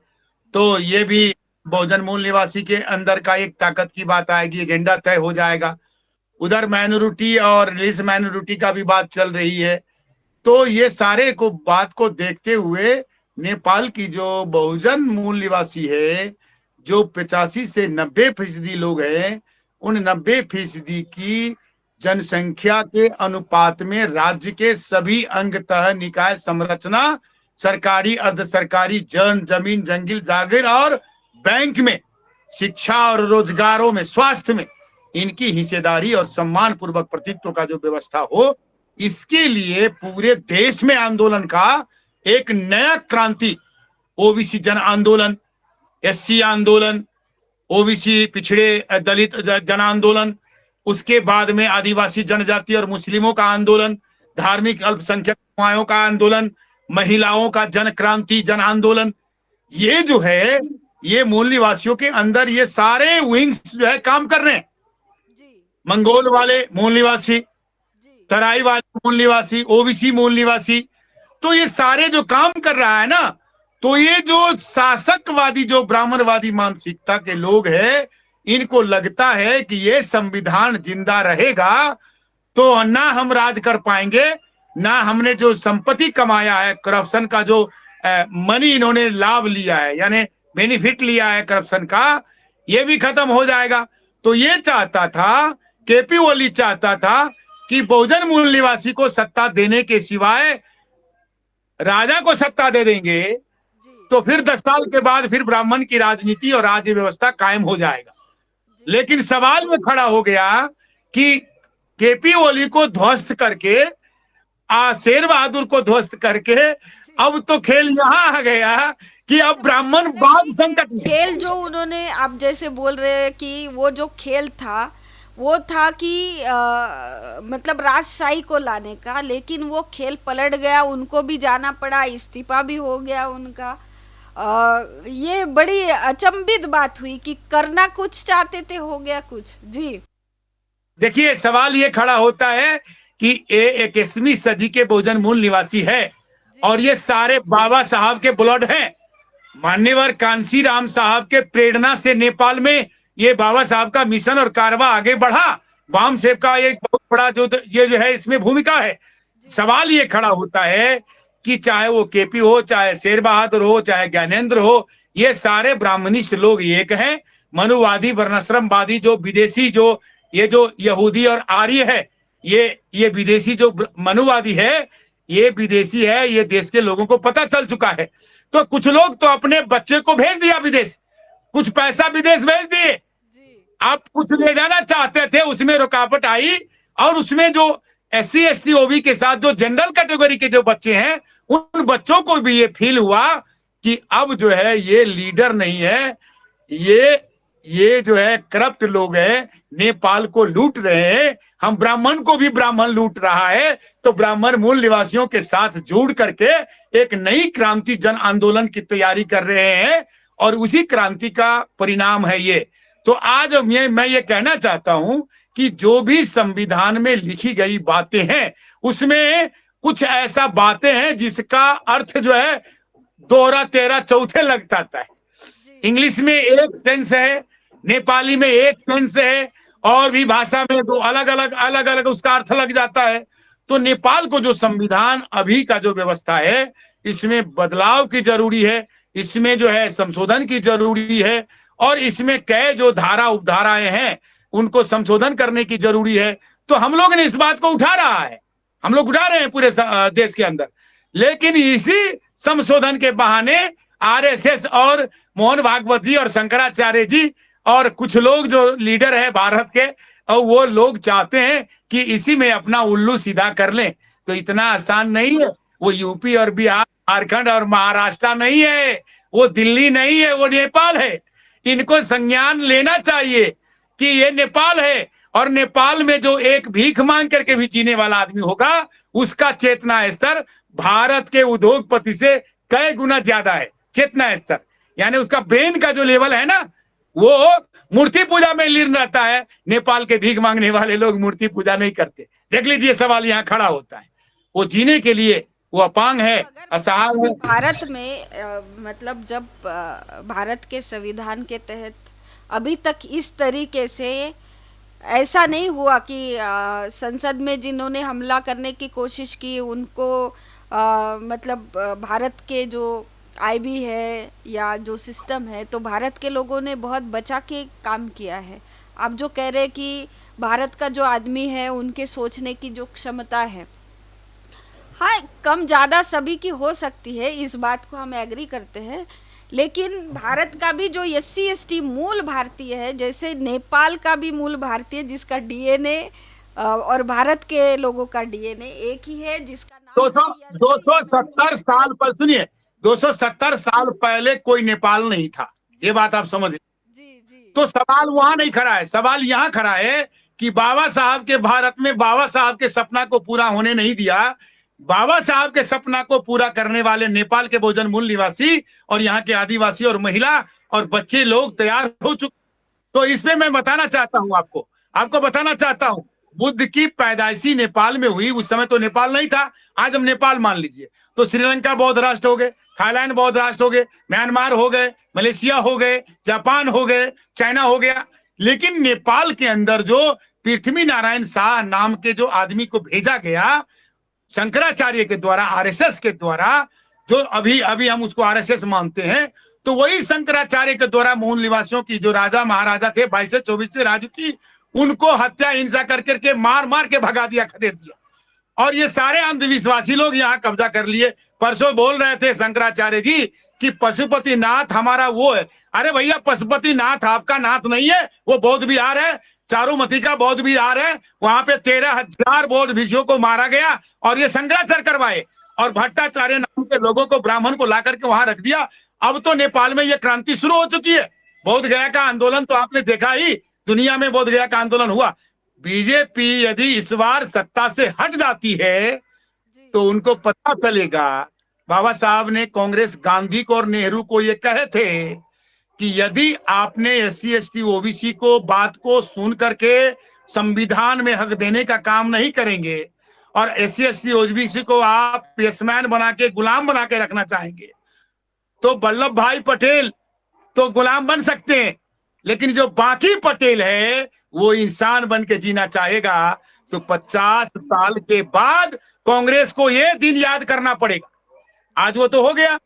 तो ये भी बहुजन मूल निवासी के अंदर का एक ताकत की बात आएगी, एजेंडा तय हो जाएगा। उधर माइनॉरिटी और रिलीजियस माइनॉरिटी का भी बात चल रही है। तो ये सारे को बात को देखते हुए नेपाल की जो बहुजन मूल निवासी है, जो 85 से 90% लोग हैं, उन 90% की जनसंख्या के अनुपात में राज्य के सभी अंगतः निकाय संरचना, सरकारी अर्ध सरकारी जमीन जंगल जागीर और बैंक में, शिक्षा और रोजगारों में, स्वास्थ्य में इनकी हिस्सेदारी और सम्मान पूर्वक प्रतिनिधित्व का जो व्यवस्था हो, इसके लिए पूरे देश में आंदोलन का एक नया क्रांति, OBC जन आंदोलन, SC आंदोलन, OBC पिछड़े दलित जन आंदोलन, उसके बाद में आदिवासी जनजाति और मुस्लिमों का आंदोलन, धार्मिक अल्पसंख्यक का आंदोलन, महिलाओं का जन क्रांति जन आंदोलन, ये जो है ये मूल निवासियों के अंदर ये सारे विंग्स जो है काम कर रहे हैं। मंगोल वाले मूल निवासी, तराई वाले मूल निवासी, OBC मूल निवासी, तो ये सारे जो काम कर रहा है ना, तो ये जो शासकवादी जो ब्राह्मणवादी मानसिकता के लोग हैं, इनको लगता है कि ये संविधान जिंदा रहेगा तो ना हम राज कर पाएंगे, ना हमने जो संपत्ति कमाया है, करप्शन का जो मनी इन्होंने लाभ लिया है यानी बेनिफिट लिया है करप्शन का, ये भी खत्म हो जाएगा। तो ये चाहता था, KP ओली चाहता था कि बहुजन मूल निवासी को सत्ता देने के सिवाय राजा को सत्ता दे देंगे तो फिर 10 साल के बाद फिर ब्राह्मण की राजनीति और राज्य व्यवस्था कायम हो जाएगा। लेकिन सवाल में खड़ा हो गया कि KP ओली को ध्वस्त करके, शेर बहादुर को ध्वस्त करके अब तो खेल यहाँ आ गया कि अब ब्राह्मण बाद संकट में। खेल जो उन्होंने, आप जैसे बोल रहे हैं कि वो जो खेल था वो था कि मतलब राजशाही को लाने का, लेकिन वो खेल पलट गया, उनको भी जाना पड़ा, इस्तीफा भी हो गया उनका। ये बड़ी अचंभित बात हुई कि करना कुछ चाहते थे, हो गया कुछ। जी देखिए सवाल ये खड़ा होता है कि ये 21वीं सदी के बहुजन मूल निवासी है और ये सारे बाबा साहब के ब्लड हैं। मान्यवर कांसी राम साहब के प्रेरणा से नेपाल में ये बाबा साहब का मिशन और कारवा आगे बढ़ा। वाम सेव का एक बहुत बड़ा जो है इसमें भूमिका है। सवाल ये खड़ा होता है कि चाहे वो KP हो, चाहे शेर बहादुर हो, चाहे ज्ञानेंद्र हो, ये सारे ब्राह्मणिस्ट लोग एक हैं। मनुवादी वर्णाश्रमवादी जो विदेशी जो ये जो यहूदी और आर्य है, ये विदेशी जो मनुवादी है, ये विदेशी है, ये देश के लोगों को पता चल चुका है। तो कुछ लोग तो अपने बच्चे को भेज दिया विदेश, कुछ पैसा विदेश भेज दिए। आप कुछ ले जाना चाहते थे, उसमें रुकावट आई और उसमें जो SC ST OBC के साथ जो जनरल कैटेगरी के जो बच्चे हैं, उन बच्चों को भी ये फील हुआ कि अब जो है ये लीडर नहीं है, ये जो है करप्ट लोग हैं, नेपाल को लूट रहे हैं, हम ब्राह्मण को भी ब्राह्मण लूट रहा है, तो ब्राह्मण मूल निवासियों के साथ जुड़ करके एक नई क्रांति जन आंदोलन की तैयारी कर रहे हैं और उसी क्रांति का परिणाम है ये। तो आज मैं ये कहना चाहता हूं कि जो भी संविधान में लिखी गई बातें हैं उसमें कुछ ऐसा बातें हैं जिसका अर्थ जो है दोहरा तेरा चौथे लगता है। इंग्लिश में एक सेंस है, नेपाली में एक सेंस है, और भी भाषा में दो अलग अलग उसका अर्थ लग जाता है। तो नेपाल को जो संविधान अभी का जो व्यवस्था है इसमें बदलाव की जरूरी है, इसमें जो है संशोधन की जरूरी है, और इसमें कई जो धारा उपधाराएं हैं उनको संशोधन करने की जरूरी है। तो हम लोग ने इस बात को उठा रहा है, हम लोग उठा रहे हैं पूरे देश के अंदर, लेकिन इसी संशोधन के बहाने आरएसएस और मोहन भागवत जी और शंकराचार्य जी और कुछ लोग जो लीडर है भारत के, और वो लोग चाहते हैं कि इसी में अपना उल्लू सीधा कर लें। तो इतना आसान नहीं है, वो यूपी और बिहार, झारखंड और महाराष्ट्र नहीं है, वो दिल्ली नहीं है, वो नेपाल है। इनको संज्ञान लेना चाहिए कि ये नेपाल है, और नेपाल में जो एक भीख मांग करके भी जीने वाला आदमी होगा उसका चेतना स्तर भारत के उद्योगपति से कई गुना ज्यादा है। चेतना स्तर यानी उसका ब्रेन का जो लेवल है ना, वो मूर्ति पूजा में लीन रहता है। नेपाल के भीख मांगने वाले लोग मूर्ति पूजा नहीं करते। देख लीजिए सवाल यहाँ खड़ा होता है, वो जीने के लिए वो अपांग है, असहाय है। भारत में मतलब जब भारत के संविधान के तहत अभी तक इस तरीके से ऐसा नहीं हुआ कि संसद में जिन्होंने हमला करने की कोशिश की उनको मतलब भारत के जो आईबी है या जो सिस्टम है, तो भारत के लोगों ने बहुत बचा के काम किया है। आप जो कह रहे हैं कि भारत का जो आदमी है उनके सोचने की जो क्षमता है, हाँ कम ज़्यादा सभी की हो सकती है, इस बात को हम एग्री करते हैं, लेकिन भारत का भी जो SC/ST मूल भारतीय है, जैसे नेपाल का भी मूल भारतीय जिसका डीएनए और भारत के लोगों का डीएनए एक ही है, जिसका नाम 270 साल पर, सुनिए 270 साल पहले कोई नेपाल नहीं था, ये बात आप समझ। जी। तो सवाल वहां नहीं खड़ा है, सवाल यहाँ खड़ा है कि बाबा साहब के भारत में बाबा साहब के सपना को पूरा होने नहीं दिया। बाबा साहब के सपना को पूरा करने वाले नेपाल के बहुजन मूल निवासी और यहाँ के आदिवासी और महिला और बच्चे लोग तैयार हो चुके। तो इसमें मैं बताना चाहता हूँ आपको बताना चाहता हूँ, बुद्ध की पैदाइशी नेपाल में हुई, उस समय तो नेपाल नहीं था, आज हम नेपाल मान लीजिए। तो श्रीलंका बौद्ध राष्ट्र हो गए, थाईलैंड बौद्ध राष्ट्र हो गए, म्यांमार हो गए, मलेशिया हो गए, जापान हो गए, चाइना हो गया। लेकिन नेपाल के अंदर जो पृथ्वी नारायण शाह नाम के जो आदमी को भेजा गया शंकराचार्य के द्वारा, आरएसएस के द्वारा, जो अभी हम उसको आरएसएस मानते हैं, तो वही शंकराचार्य के द्वारा मूल निवासियों की जो राजा महाराजा थे 22 से 24 से राजू की, उनको हत्या हिंसा करके मार के भगा दिया, खदेड़ दिया। और ये सारे अंधविश्वासी लोग यहाँ कब्जा कर लिए। परसों बोल रहे थे शंकराचार्य जी कि पशुपति नाथ हमारा वो है। अरे भैया, पशुपति नाथ आपका नाथ नहीं है, वो बौद्ध विहार है, चारुमती का बौद्ध विहार है। वहां पे 13,000 बौद्ध भिक्षुओं को मारा गया और ये शंकराचार्य करवाए, और भट्टाचार्य नाम के लोगों को, ब्राह्मण को ला करके वहां रख दिया। अब तो नेपाल में ये क्रांति शुरू हो चुकी है। बोध गया का आंदोलन तो आपने देखा ही, दुनिया में बोध गया का आंदोलन हुआ। बीजेपी यदि इस बार सत्ता से हट जाती है तो उनको पता चलेगा, बाबा साहब ने कांग्रेस, गांधी को और नेहरू को ये कहे थे कि यदि आपने SC/ST OBC को बात को सुन करके संविधान में हक देने का काम नहीं करेंगे और SC/ST OBC को आप पेसमैन बना के, गुलाम बना के रखना चाहेंगे, तो वल्लभ भाई पटेल तो गुलाम बन सकते हैं, लेकिन जो बाकी पटेल है वो इंसान बन के जीना चाहेगा। तो 50 साल के बाद कांग्रेस को ये दिन याद करना पड़ेगा। आज वो तो हो गया।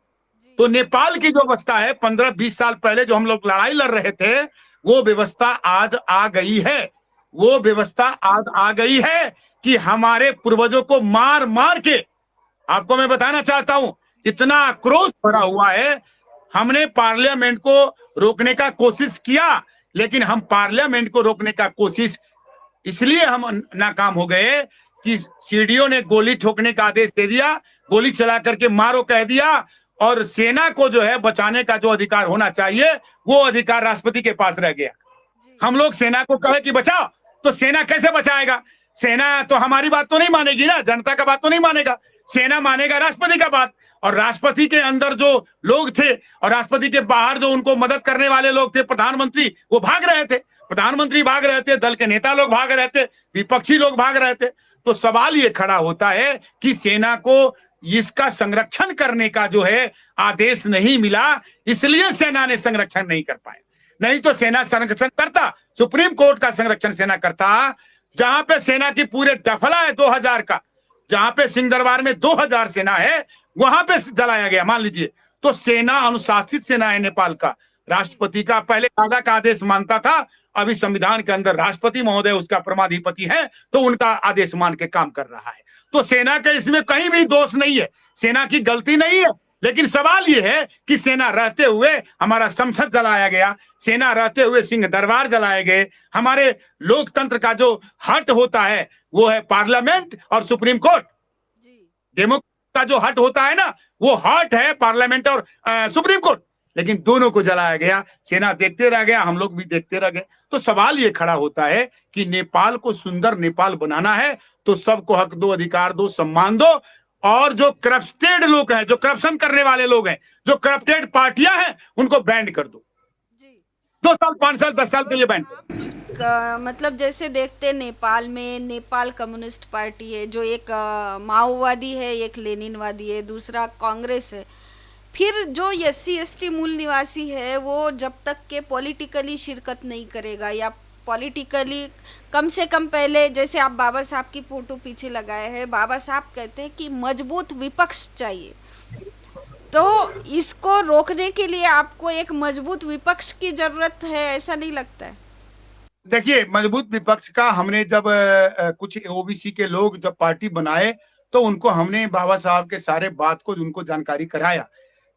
तो नेपाल की जो अवस्था है 15-20 साल पहले जो हम लोग लड़ाई लड़ रहे थे, वो व्यवस्था आज आ गई है। वो व्यवस्था आज आ गई है कि हमारे पूर्वजों को मार मार के, आपको मैं बताना चाहता हूं, इतना आक्रोश भरा हुआ है। हमने पार्लियामेंट को रोकने का कोशिश किया, लेकिन हम पार्लियामेंट को रोकने का कोशिश इसलिए हम नाकाम हो गए कि सीडीओ ने गोली ठोकने का आदेश दे दिया, गोली चला करके मारो कह दिया, और सेना को जो है बचाने का जो अधिकार होना चाहिए वो अधिकार राष्ट्रपति के पास रह गया। हम लोग सेना को कहे कि बचाओ, तो सेना कैसे बचाएगा? सेना तो हमारी बात तो नहीं मानेगी ना, जनता का बात तो नहीं मानेगा। सेना मानेगा राष्ट्रपति का बात, और राष्ट्रपति के अंदर जो लोग थे और राष्ट्रपति के बाहर जो उनको मदद करने वाले लोग थे, प्रधानमंत्री, वो भाग रहे थे। प्रधानमंत्री भाग रहे थे, दल के नेता लोग भाग रहे थे, विपक्षी लोग भाग रहे थे। तो सवाल ये खड़ा होता है कि सेना को इसका संरक्षण करने का जो है आदेश नहीं मिला, इसलिए सेना ने संरक्षण नहीं कर पाया। नहीं तो सेना संरक्षण करता, सुप्रीम कोर्ट का संरक्षण सेना करता। जहां पे सेना की पूरे डफला है 2000 का, जहां पे सिंह दरबार में 2000 सेना है, वहां पे जलाया गया, मान लीजिए। तो सेना अनुशासित सेना है नेपाल का। राष्ट्रपति का पहले राजा का आदेश मानता था, अभी संविधान के अंदर राष्ट्रपति महोदय उसका परमाधिपति है, तो उनका आदेश मान के काम कर रहा है। तो सेना का इसमें कहीं भी दोष नहीं है, सेना की गलती नहीं है। लेकिन सवाल यह है कि सेना रहते हुए हमारा संसद जलाया गया, सेना रहते हुए सिंह दरबार जलाए गए। हमारे लोकतंत्र का जो हट होता है वो है पार्लियामेंट और सुप्रीम कोर्ट। डेमोक्रेसी का जो हट होता है ना, वो हट है पार्लियामेंट और सुप्रीम कोर्ट। लेकिन दोनों को जलाया गया, सेना देखते रह गया, हम लोग भी देखते रह गए। तो सवाल ये खड़ा होता है कि नेपाल को सुंदर नेपाल बनाना है तो सबको हक दो, अधिकार दो, सम्मान दो। और जो करप्टेड लोग हैं, जो करप्शन करने वाले लोग हैं, जो करप्टेड पार्टियां हैं, उनको बैंड कर दो। 2 साल, 5 साल, 10 साल के लिए बैंड। मतलब जैसे देखते नेपाल में, नेपाल कम्युनिस्ट पार्टी है जो एक माओवादी है, एक लेनिनवादी है, दूसरा कांग्रेस है। फिर जो SC/ST मूल निवासी है वो जब तक के पॉलिटिकली शिरकत नहीं करेगा या पॉलिटिकली कम से कम पहले, जैसे आप बाबा साहब की फोटो पीछे लगाए हैं, बाबा साहब कहते हैं कि मजबूत विपक्ष चाहिए। तो इसको रोकने के लिए आपको एक मजबूत विपक्ष की जरूरत है, ऐसा नहीं लगता है? देखिए, मजबूत विपक्ष का हमने जब कुछ OBC के लोग जब पार्टी बनाए तो उनको हमने बाबा साहब के सारे बात को उनको जानकारी कराया।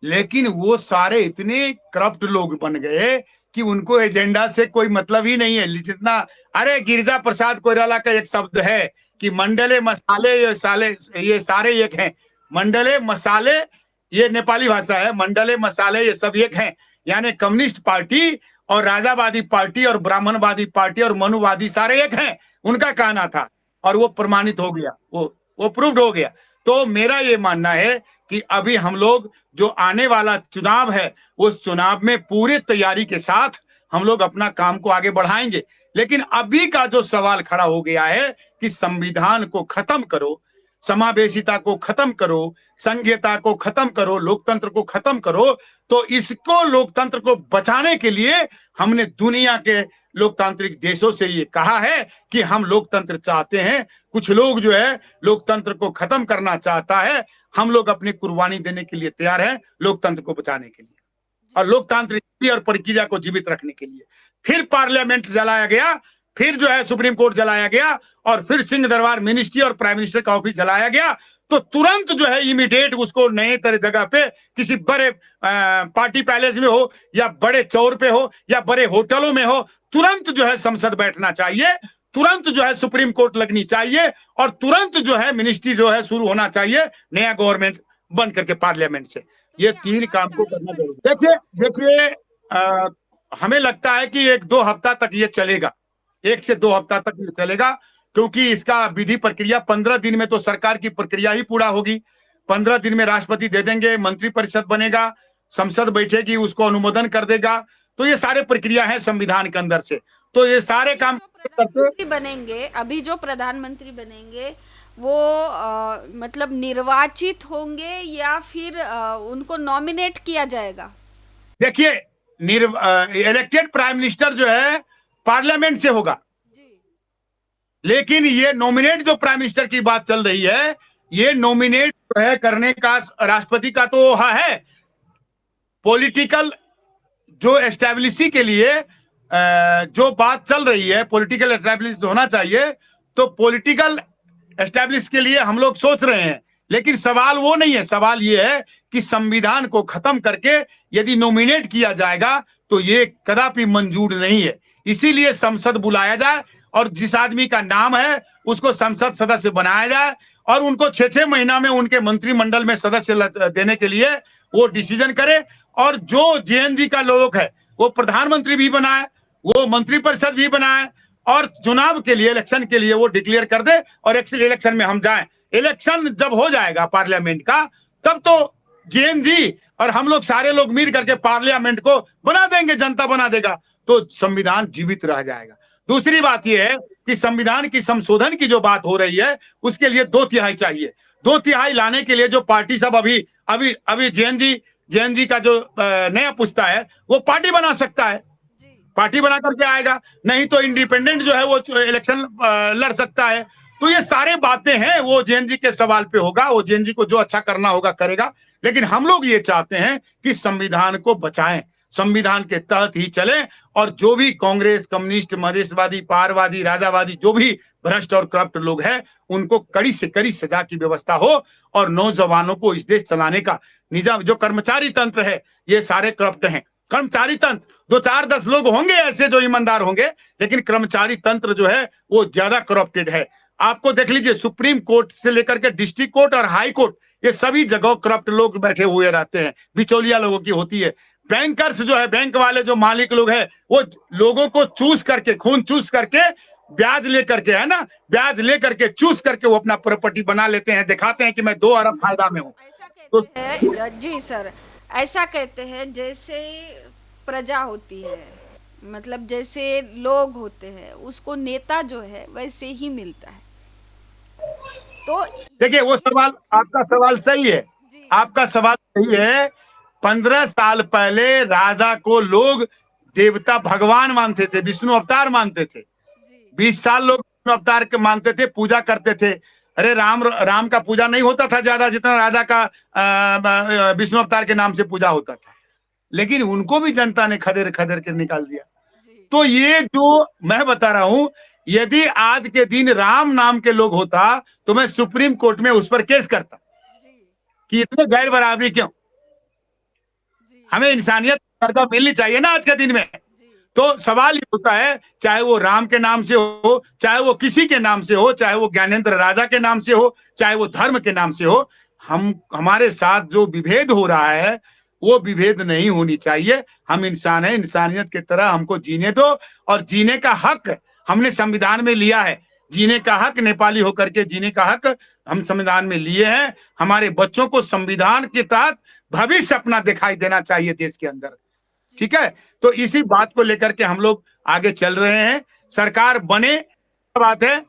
लेकिन वो सारे इतने करप्ट लोग बन गए कि उनको एजेंडा से कोई मतलब ही नहीं है। जितना, अरे गिरिजा प्रसाद कोइराला का एक शब्द है कि मंडले मसाले ये सारे एक हैं। मंडले मसाले, ये नेपाली भाषा है, मंडले मसाले ये सब एक हैं। यानी कम्युनिस्ट पार्टी और राजावादी पार्टी और ब्राह्मणवादी पार्टी और मनुवादी सारे एक हैं, उनका कहना था। और वो प्रमाणित हो गया, वो प्रूव्ड हो गया। तो मेरा ये मानना है कि अभी हम लोग जो आने वाला चुनाव है, उस चुनाव में पूरी तैयारी के साथ हम लोग अपना काम को आगे बढ़ाएंगे। लेकिन अभी का जो सवाल खड़ा हो गया है कि संविधान को खत्म करो, समावेशिता को खत्म करो, संघीयता को खत्म करो, लोकतंत्र को खत्म करो, तो इसको लोकतंत्र को बचाने के लिए हमने दुनिया के लोकतांत्रिक देशों से ये कहा है कि हम लोकतंत्र चाहते हैं। कुछ लोग जो है लोकतंत्र को खत्म करना चाहता है, हम लोग अपनी कुर्बानी देने के लिए तैयार हैं लोकतंत्र को बचाने के लिए और लोकतांत्रिक और प्रक्रिया को जीवित रखने के लिए। फिर पार्लियामेंट जलाया गया, फिर जो है सुप्रीम कोर्ट जलाया गया, और फिर सिंह दरबार मिनिस्ट्री और प्राइम मिनिस्टर का ऑफिस जलाया गया। तो तुरंत जो है इमीडिएट उसको नए तरह जगह पे, किसी बड़े पार्टी पैलेस में हो या बड़े चौर पे हो या बड़े होटलों में हो, तुरंत जो है संसद बैठना चाहिए, तुरंत जो है सुप्रीम कोर्ट लगनी चाहिए, और तुरंत जो है मिनिस्ट्री जो है शुरू होना चाहिए नया गवर्नमेंट बन करके पार्लियामेंट से। ये 3 काम को करना जरूरी। देखिए हमें लगता है कि 1-2 हफ्ता तक ये चलेगा, 1 से 2 हफ्ता तक ये चलेगा, क्योंकि इसका विधि प्रक्रिया 15 दिन में तो सरकार की प्रक्रिया ही पूरा होगी। 15 दिन में राष्ट्रपति दे देंगे, मंत्रिपरिषद बनेगा, संसद बैठेगी, उसको अनुमोदन कर देगा। तो ये सारे प्रक्रिया है संविधान के अंदर से। तो ये सारे काम करते बनेंगे। अभी जो प्रधानमंत्री बनेंगे वो मतलब निर्वाचित होंगे या फिर उनको नॉमिनेट किया जाएगा? देखिए, इलेक्टेड प्राइम मिनिस्टर जो है पार्लियामेंट से होगा, लेकिन ये नॉमिनेट जो प्राइम मिनिस्टर की बात चल रही है, ये नॉमिनेट जो है करने का राष्ट्रपति का तो है। पॉलिटिकल जो एस्टैब्लिशी के लिए जो बात चल रही है, पॉलिटिकल एस्टैब्लिश होना चाहिए, तो पॉलिटिकल एस्टैब्लिश के लिए हम लोग सोच रहे हैं। लेकिन सवाल वो नहीं है, सवाल ये है कि संविधान को खत्म करके यदि नॉमिनेट किया जाएगा तो ये कदापि मंजूर नहीं है। इसीलिए संसद बुलाया जाए और जिस आदमी का नाम है उसको संसद सदस्य बनाया जाए, और उनको 6-6 महीना में उनके मंत्रिमंडल में सदस्य देने के लिए वो डिसीजन करे, और जो जेएनजी का लोग है वो प्रधानमंत्री भी बनाए, वो मंत्रिपरिषद भी बनाए, और चुनाव के लिए, इलेक्शन के लिए वो डिक्लेयर कर दे, और इलेक्शन में हम जाएं। इलेक्शन जब हो जाएगा पार्लियामेंट का, तब तो जेएनजी और हम लोग सारे लोग मिल करके पार्लियामेंट को बना देंगे, जनता बना देगा, तो संविधान जीवित रह जाएगा। दूसरी बात यह है कि संविधान की संशोधन की जो बात हो रही है, उसके लिए 2/3 चाहिए। 2/3 लाने के लिए जो पार्टी सब अभी जेएनजी का जो नया पुस्ता है वो पार्टी बना सकता है, पार्टी बना करके आएगा, नहीं तो इंडिपेंडेंट जो है वो इलेक्शन लड़ सकता है। तो ये सारे बातें हैं, वो जेएनजी के सवाल पे होगा, वो जेएनजी को जो अच्छा करना होगा करेगा। लेकिन हम लोग ये चाहते हैं कि संविधान को बचाएं, संविधान के तहत ही चले, और जो भी कांग्रेस, कम्युनिस्ट, मधेशवादी, पारवादी, राजावादी, जो भी भ्रष्ट और करप्ट लोग हैं, उनको कड़ी से कड़ी सजा की व्यवस्था हो, और नौजवानों को इस देश चलाने का निजाम, जो कर्मचारी तंत्र है ये सारे करप्ट हैं। कर्मचारी तंत्र 2-4-10 लोग होंगे ऐसे जो ईमानदार होंगे, लेकिन कर्मचारी तंत्र जो है वो ज्यादा करप्टेड है। आपको देख लीजिए, सुप्रीम कोर्ट से लेकर के डिस्ट्रिक्ट कोर्ट और हाई कोर्ट, ये सभी जगह करप्ट लोग बैठे हुए रहते हैं, बिचौलिया लोगों की होती है। बैंकर्स जो है, बैंक वाले जो मालिक लोग हैं, वो लोगों को चूस करके, खून चूस करके, ब्याज लेकर के, है ना, ब्याज लेकर के चूस करके वो अपना प्रॉपर्टी बना लेते हैं, दिखाते हैं कि मैं 2 अरब फायदा में हूँ। ऐसा कहते हैं जी सर, ऐसा कहते हैं जैसे प्रजा होती है, मतलब जैसे लोग होते हैं, उसको नेता जो है वैसे ही मिलता है। तो देखिए, वो सवाल, आपका सवाल सही है, आपका सवाल सही है। 15 साल पहले राजा को लोग देवता, भगवान मानते थे, विष्णु अवतार मानते थे। 20 साल लोग विष्णु अवतार के मानते थे, पूजा करते थे। अरे राम का पूजा नहीं होता था ज्यादा, जितना राजा का विष्णु अवतार के नाम से पूजा होता था। लेकिन उनको भी जनता ने खदेड़ खदेड़ के निकाल दिया। तो ये जो मैं बता रहा हूं, यदि आज के दिन राम नाम के लोग होता तो मैं सुप्रीम कोर्ट में उस पर केस करता कि इतने गैर बराबरी क्यों, हमें इंसानियत दर्जा मिलनी चाहिए ना आज के दिन में। तो सवाल ये होता है, चाहे वो राम के नाम से हो, चाहे वो किसी के नाम से हो, चाहे वो ज्ञानेंद्र राजा के नाम से हो, चाहे वो धर्म के नाम से हो, हमारे साथ जो विभेद हो रहा है वो विभेद नहीं होनी चाहिए। हम इंसान हैं, इंसानियत की तरह हमको जीने दो, और जीने का हक हमने संविधान में लिया है। जीने का हक, नेपाली होकर के जीने का हक हम संविधान में लिए हैं। हमारे बच्चों को संविधान के तहत भविष्य अपना दिखाई देना चाहिए देश के अंदर, ठीक है। तो इसी बात को लेकर के हम लोग आगे चल रहे हैं। सरकार बने, बात है,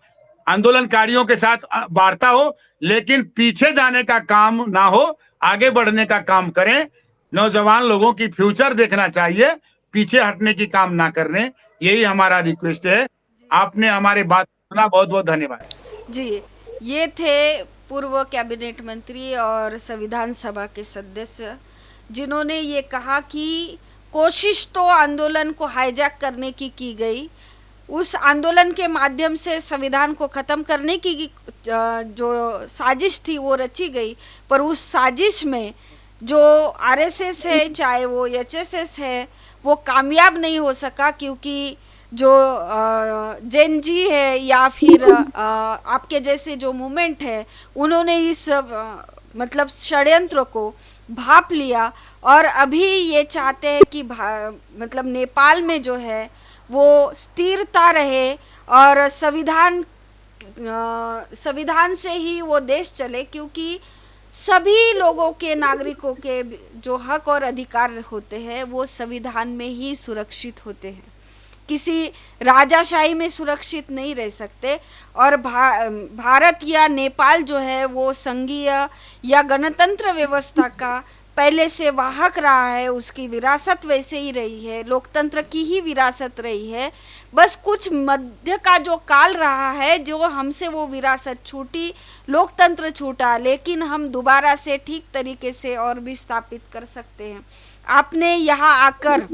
आंदोलनकारियों के साथ वार्ता हो, लेकिन पीछे जाने का काम ना हो, आगे बढ़ने का काम करें। नौजवान लोगों की फ्यूचर देखना चाहिए, पीछे हटने की काम ना करने, यही हमारा रिक्वेस्ट है। आपने हमारे बात सुना, बहुत बहुत धन्यवाद जी। ये थे पूर्व कैबिनेट मंत्री और संविधान सभा के सदस्य, जिन्होंने ये कहा कि कोशिश तो आंदोलन को हाईजैक करने की गई, उस आंदोलन के माध्यम से संविधान को ख़त्म करने की जो साजिश थी वो रची गई, पर उस साजिश में जो आरएसएस है, चाहे वो एचएसएस है, वो कामयाब नहीं हो सका, क्योंकि जो जेएनजी है या फिर आपके जैसे जो मूवमेंट है, उन्होंने इस मतलब षड्यंत्र को भाप लिया, और अभी ये चाहते हैं कि मतलब नेपाल में जो है वो स्थिरता रहे, और संविधान से ही वो देश चले, क्योंकि सभी लोगों के, नागरिकों के जो हक और अधिकार होते हैं वो संविधान में ही सुरक्षित होते हैं, किसी राजाशाही में सुरक्षित नहीं रह सकते। और भारत या नेपाल जो है वो संघीय या गणतंत्र व्यवस्था का पहले से वाहक रहा है, उसकी विरासत वैसे ही रही है, लोकतंत्र की ही विरासत रही है। बस कुछ मध्य का जो काल रहा है, जो हमसे वो विरासत छूटी, लोकतंत्र छूटा, लेकिन हम दोबारा से ठीक तरीके से और भी स्थापित कर सकते हैं। आपने यहाँ आकर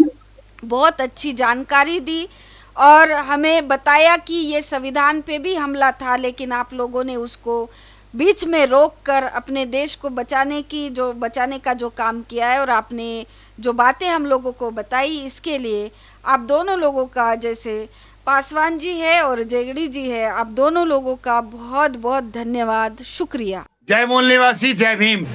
बहुत अच्छी जानकारी दी और हमें बताया कि ये संविधान पे भी हमला था, लेकिन आप लोगों ने उसको बीच में रोककर अपने देश को बचाने का जो काम किया है, और आपने जो बातें हम लोगों को बताई, इसके लिए आप दोनों लोगों का, जैसे पासवान जी है और जेगड़ी जी है, आप दोनों लोगों का बहुत बहुत धन्यवाद, शुक्रिया। जय मूल निवासी, जय भीम।